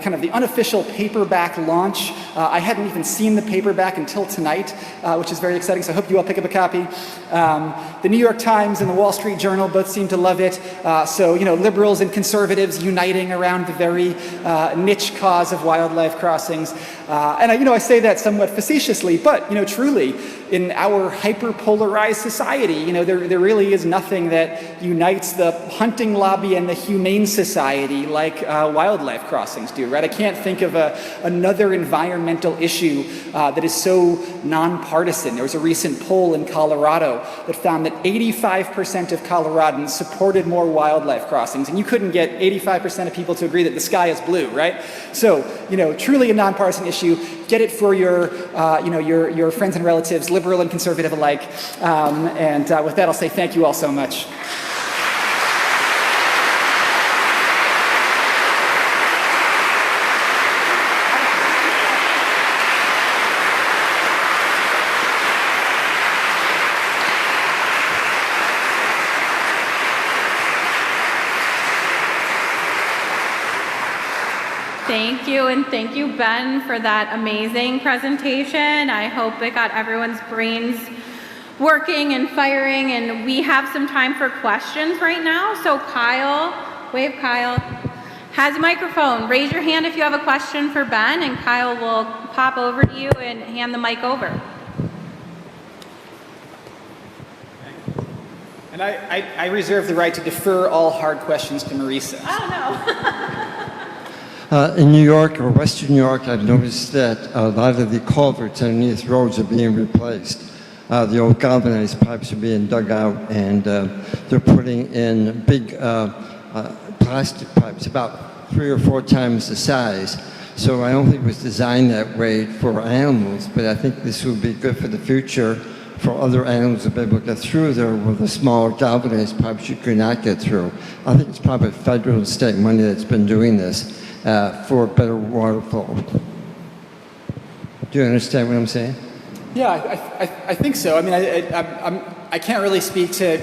kind of the unofficial paperback launch. I hadn't even seen the paperback until tonight, which is very exciting. So I hope you all pick up a copy. The New York Times and the Wall Street Journal both seem to love it. So liberals and conservatives uniting around the very niche cause of wildlife crossings. And I say that somewhat facetiously, but truly, in our hyper-polarized society, there really is nothing that unites the hunting lobby and the humane society like wildlife crossings do, right? I can't think of another environmental issue that is so nonpartisan. There was a recent poll in Colorado that found that 85% of Coloradans supported more wildlife crossings, and you couldn't get 85% of people to agree that the sky is blue, right? So, truly a nonpartisan issue. Get it for your friends and relatives, liberal and conservative alike. And with that, I'll say thank you all so much. Thank you, and thank you, Ben, for that amazing presentation. I hope it got everyone's brains working and firing, and we have some time for questions right now. So Kyle, wave Kyle, has a microphone. Raise your hand if you have a question for Ben, and Kyle will pop over to you and hand the mic over. And I reserve the right to defer all hard questions to Marisa. Oh, no. In New York or Western New York, I've noticed that a lot of the culverts underneath roads are being replaced. The old galvanized pipes are being dug out, and they're putting in big plastic pipes, about 3 or 4 times the size. So I don't think it was designed that way for animals, but I think this would be good for the future for other animals to be able to get through there with the smaller galvanized pipes you could not get through. I think it's probably federal and state money that's been doing this. For better water flow. Do you understand what I'm saying? Yeah, I think so. I mean, I can't really speak to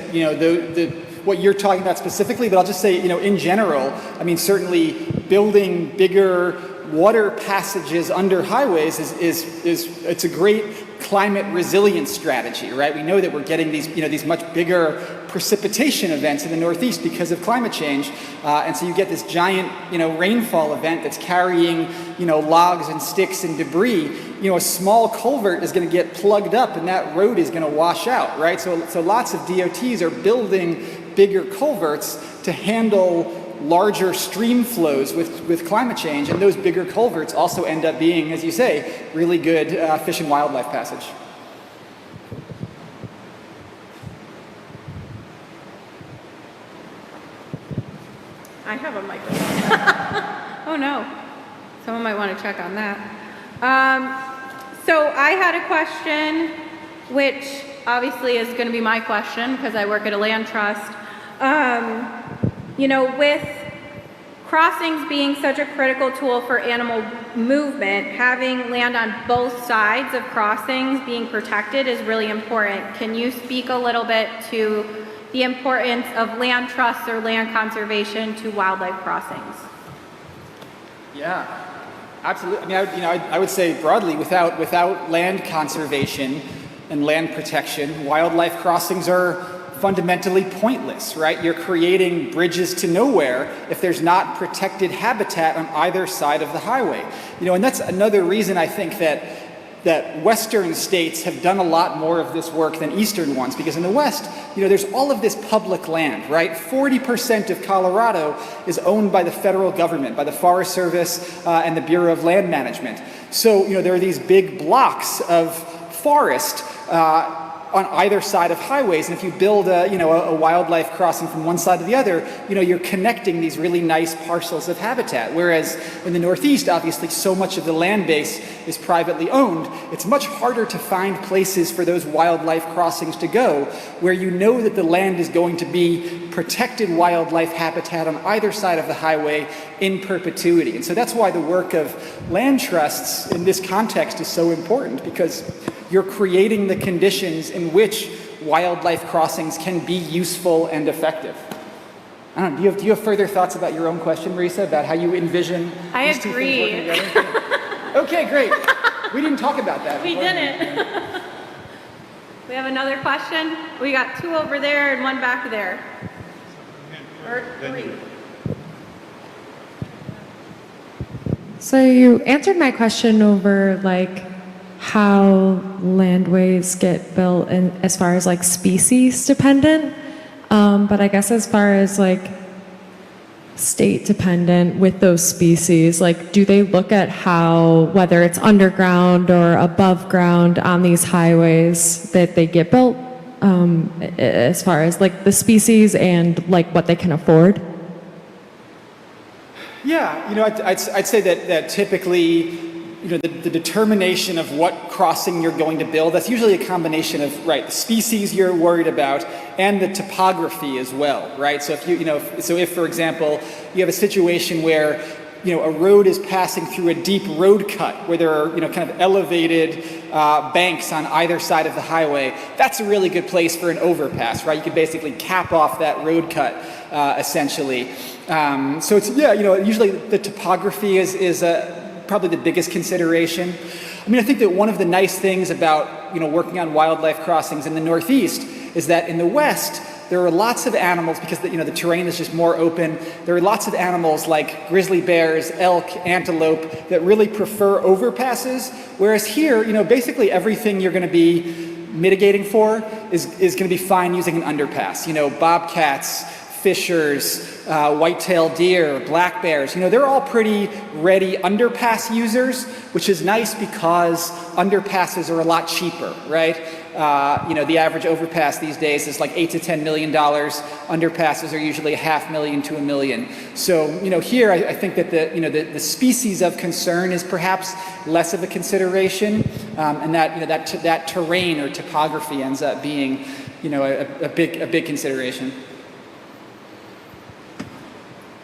what you're talking about specifically, but I'll just say in general. I mean, certainly building bigger water passages under highways it's a great climate resilience strategy, right? We know that we're getting these much bigger precipitation events in the Northeast because of climate change, and so you get this giant rainfall event that's carrying logs and sticks and debris. A small culvert is going to get plugged up and that road is going to wash out, right? So lots of DOTs are building bigger culverts to handle larger stream flows with climate change, and those bigger culverts also end up being, as you say, really good fish and wildlife passage. I have a microphone. Oh no, someone might want to check on that. So I had a question, which obviously is going to be my question because I work at a land trust. With crossings being such a critical tool for animal movement, having land on both sides of crossings being protected is really important. Can you speak a little bit to the importance of land trusts or land conservation to wildlife crossings? Yeah, absolutely. I mean, I would say broadly, without land conservation and land protection, wildlife crossings are fundamentally pointless, right? You're creating bridges to nowhere if there's not protected habitat on either side of the highway. And that's another reason I think that that Western states have done a lot more of this work than Eastern ones, because in the West, there's all of this public land, right? 40% of Colorado is owned by the federal government, by the Forest Service and the Bureau of Land Management. So, there are these big blocks of forest on either side of highways, and if you build a wildlife crossing from one side to the other, you're connecting these really nice parcels of habitat. Whereas in the Northeast, obviously, so much of the land base is privately owned. It's much harder to find places for those wildlife crossings to go, where that the land is going to be protected wildlife habitat on either side of the highway in perpetuity. And so that's why the work of land trusts in this context is so important, because you're creating the conditions in which wildlife crossings can be useful and effective. I don't know, do you have further thoughts about your own question, Marisa, about how you envision these two things working together? Okay, great. We didn't talk about that. We didn't. We have another question? We got two over there and one back there. Or three. So you answered my question over how landways get built and as far as species dependent, but I guess as far as state dependent with those species, do they look at whether it's underground or above ground on these highways that they get built, as far as the species and what they can afford? Yeah, I'd say that typically, the determination of what crossing you're going to build, that's usually a combination of, the species you're worried about and the topography as well, right? So if for example, you have a situation where, a road is passing through a deep road cut where there are, kind of elevated banks on either side of the highway, that's a really good place for an overpass, right? You could basically cap off that road cut, essentially. So it's, usually the topography is probably the biggest consideration. I think that one of the nice things about, working on wildlife crossings in the Northeast is that in the West, there are lots of animals, because the terrain is just more open. There are lots of animals like grizzly bears, elk, antelope that really prefer overpasses. Whereas here, basically everything you're going to be mitigating for is going to be fine using an underpass. Bobcats, fishers, white-tailed deer, black bears, they're all pretty ready underpass users, which is nice because underpasses are a lot cheaper, right? The average overpass these days is $8 to $10 million. Underpasses are usually $500,000 to $1 million. So, here I think that the species of concern is perhaps less of a consideration, and that terrain or topography ends up being, a big consideration.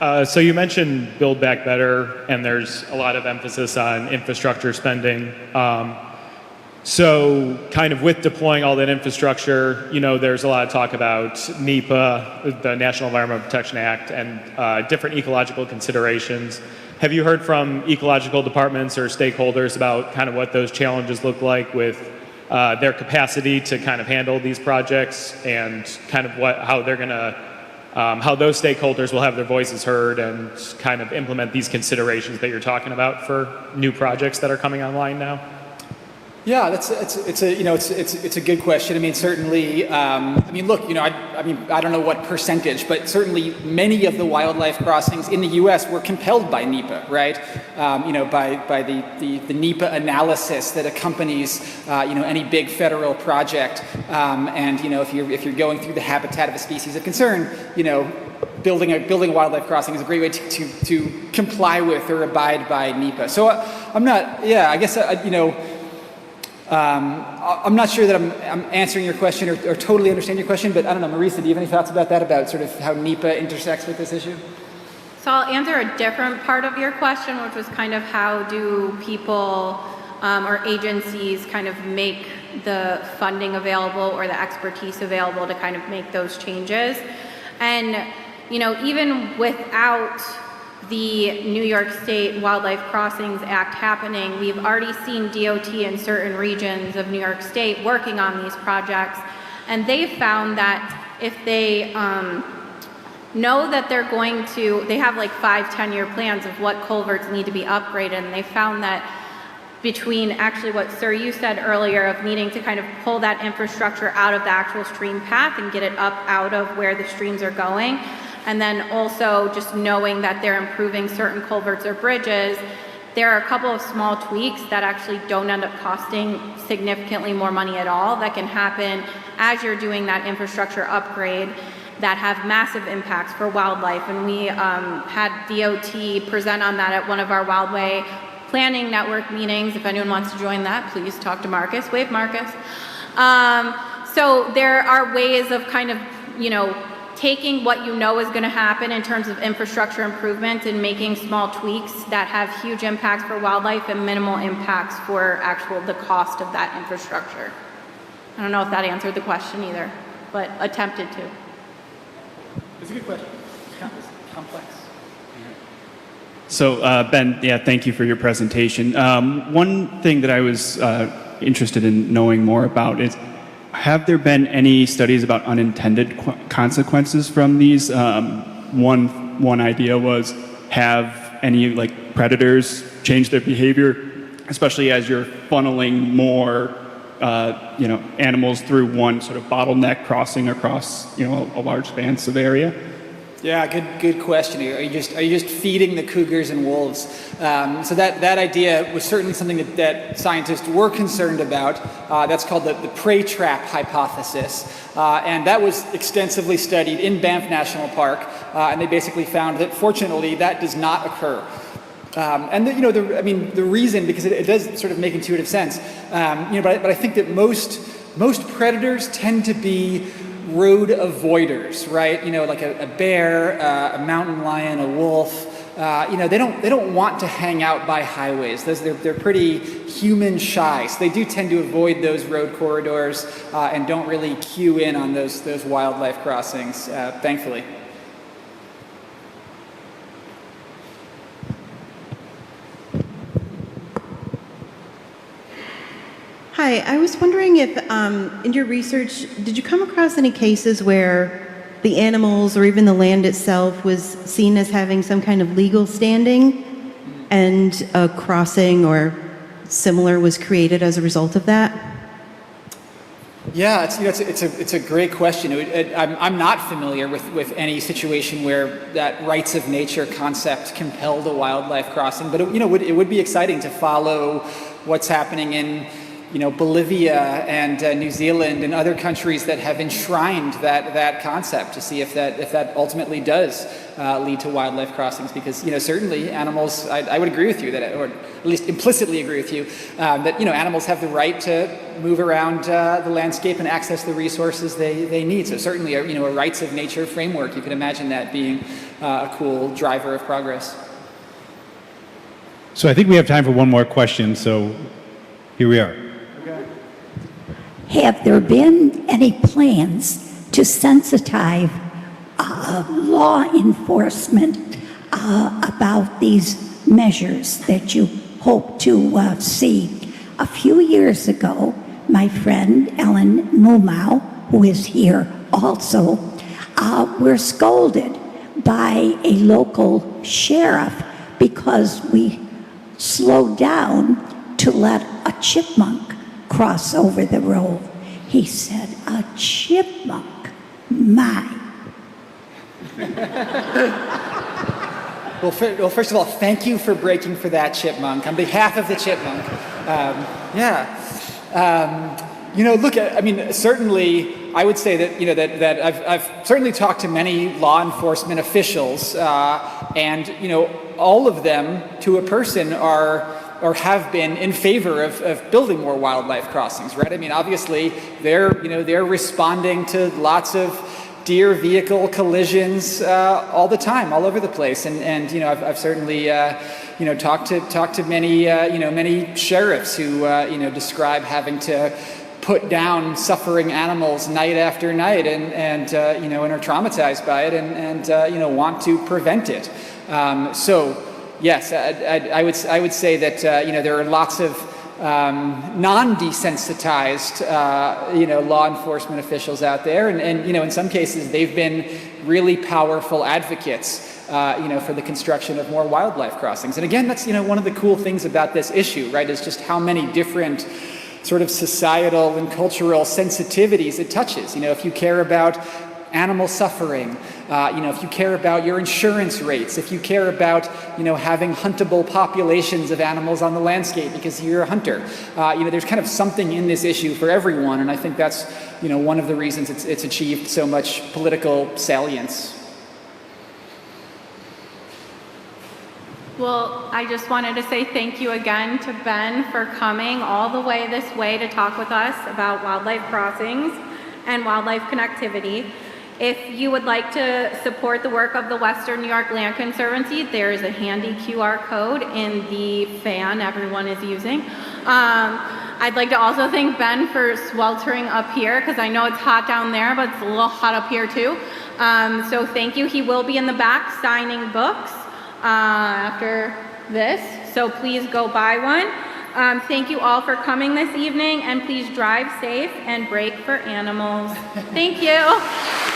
So you mentioned Build Back Better, and there's a lot of emphasis on infrastructure spending. So kind of with deploying all that infrastructure, there's a lot of talk about NEPA, the National Environmental Protection Act, and different ecological considerations. Have you heard from ecological departments or stakeholders about kind of what those challenges look like with their capacity to kind of handle these projects, and kind of how they're going to how those stakeholders will have their voices heard and kind of implement these considerations that you're talking about for new projects that are coming online now? Yeah, it's a good question. Certainly. Look, I don't know what percentage, but certainly many of the wildlife crossings in the U.S. were compelled by NEPA, right? By the NEPA analysis that accompanies any big federal project. And if you're going through the habitat of a species of concern, building a wildlife crossing is a great way to comply with or abide by NEPA. So I'm not. Yeah, I guess I'm not sure that I'm answering your question or totally understand your question, but I don't know, Marisa, do you have any thoughts about that, about sort of how NEPA intersects with this issue? So I'll answer a different part of your question, which was kind of how do people or agencies kind of make the funding available or the expertise available to kind of make those changes. And, even without the New York State Wildlife Crossings Act happening, we've already seen DOT in certain regions of New York State working on these projects, and they found that if they know that they have 5-10 year plans of what culverts need to be upgraded, and they found that between actually what, sir, you said earlier of needing to kind of pull that infrastructure out of the actual stream path and get it up out of where the streams are going. And then also just knowing that they're improving certain culverts or bridges. There are a couple of small tweaks that actually don't end up costing significantly more money at all that can happen as you're doing that infrastructure upgrade that have massive impacts for wildlife. And we had DOT present on that at one of our Wildway Planning Network meetings. If anyone wants to join that, please talk to Marcus. Wave, Marcus. So there are ways of kind of, you know, taking what you know is going to happen in terms of infrastructure improvement and making small tweaks that have huge impacts for wildlife and minimal impacts for the cost of that infrastructure. I don't know if that answered the question either, but attempted to. It's a good question. It's complex. So, Ben, yeah, thank you for your presentation. One thing that I was interested in knowing more about is, have there been any studies about unintended consequences from these? One idea was, have any like predators change their behavior, especially as you're funneling more animals through one sort of bottleneck crossing across a large expanse of area? Yeah, good question. Are you just feeding the cougars and wolves? So that idea was certainly something that scientists were concerned about. That's called the prey trap hypothesis, and that was extensively studied in Banff National Park, and they basically found that fortunately that does not occur. The reason, because it does sort of make intuitive sense, but I think that most predators tend to be road avoiders, right? Like a bear, a mountain lion, a wolf. They don't want to hang out by highways. They're pretty human shy, so they do tend to avoid those road corridors and don't really queue in on those wildlife crossings, thankfully. Hi, I was wondering if in your research, did you come across any cases where the animals or even the land itself was seen as having some kind of legal standing and a crossing or similar was created as a result of that? Yeah, it's a great question. I'm not familiar with any situation where that rights of nature concept compelled a wildlife crossing, but it would be exciting to follow what's happening in Bolivia and New Zealand and other countries that have enshrined that concept to see if that ultimately does lead to wildlife crossings. Because certainly animals, I would agree with you that, or at least implicitly agree with you that animals have the right to move around the landscape and access the resources they need. So certainly a rights of nature framework, you can imagine that being a cool driver of progress. So I think we have time for one more question. So here we are. Have there been any plans to sensitize law enforcement about these measures that you hope to see? A few years ago, my friend Ellen Mumau, who is here also, were scolded by a local sheriff because we slowed down to let a chipmunk cross over the road. He said, "A chipmunk? My." Well, first of all, thank you for breaking for that chipmunk on behalf of the chipmunk. Certainly, I would say that that I've certainly talked to many law enforcement officials, and all of them, to a person, are or have been in favor of building more wildlife crossings, right? I mean, obviously, they're responding to lots of deer vehicle collisions all the time, all over the place, and I've certainly talked to many sheriffs who describe having to put down suffering animals night after night, and are traumatized by it, and want to prevent it. So. Yes, I would say that there are lots of non-desensitized law enforcement officials out there, and in some cases they've been really powerful advocates, for the construction of more wildlife crossings. And again, that's, one of the cool things about this issue, right, is just how many different sort of societal and cultural sensitivities it touches. If you care about animal suffering, if you care about your insurance rates, if you care about, having huntable populations of animals on the landscape because you're a hunter, there's kind of something in this issue for everyone, and I think that's, one of the reasons it's achieved so much political salience. Well, I just wanted to say thank you again to Ben for coming all the way this way to talk with us about wildlife crossings and wildlife connectivity. If you would like to support the work of the Western New York Land Conservancy, there is a handy QR code in the fan everyone is using. I'd like to also thank Ben for sweltering up here, because I know it's hot down there, but it's a little hot up here too. So thank you. He will be in the back signing books after this, so please go buy one. Thank you all for coming this evening, and please drive safe and brake for animals. Thank you.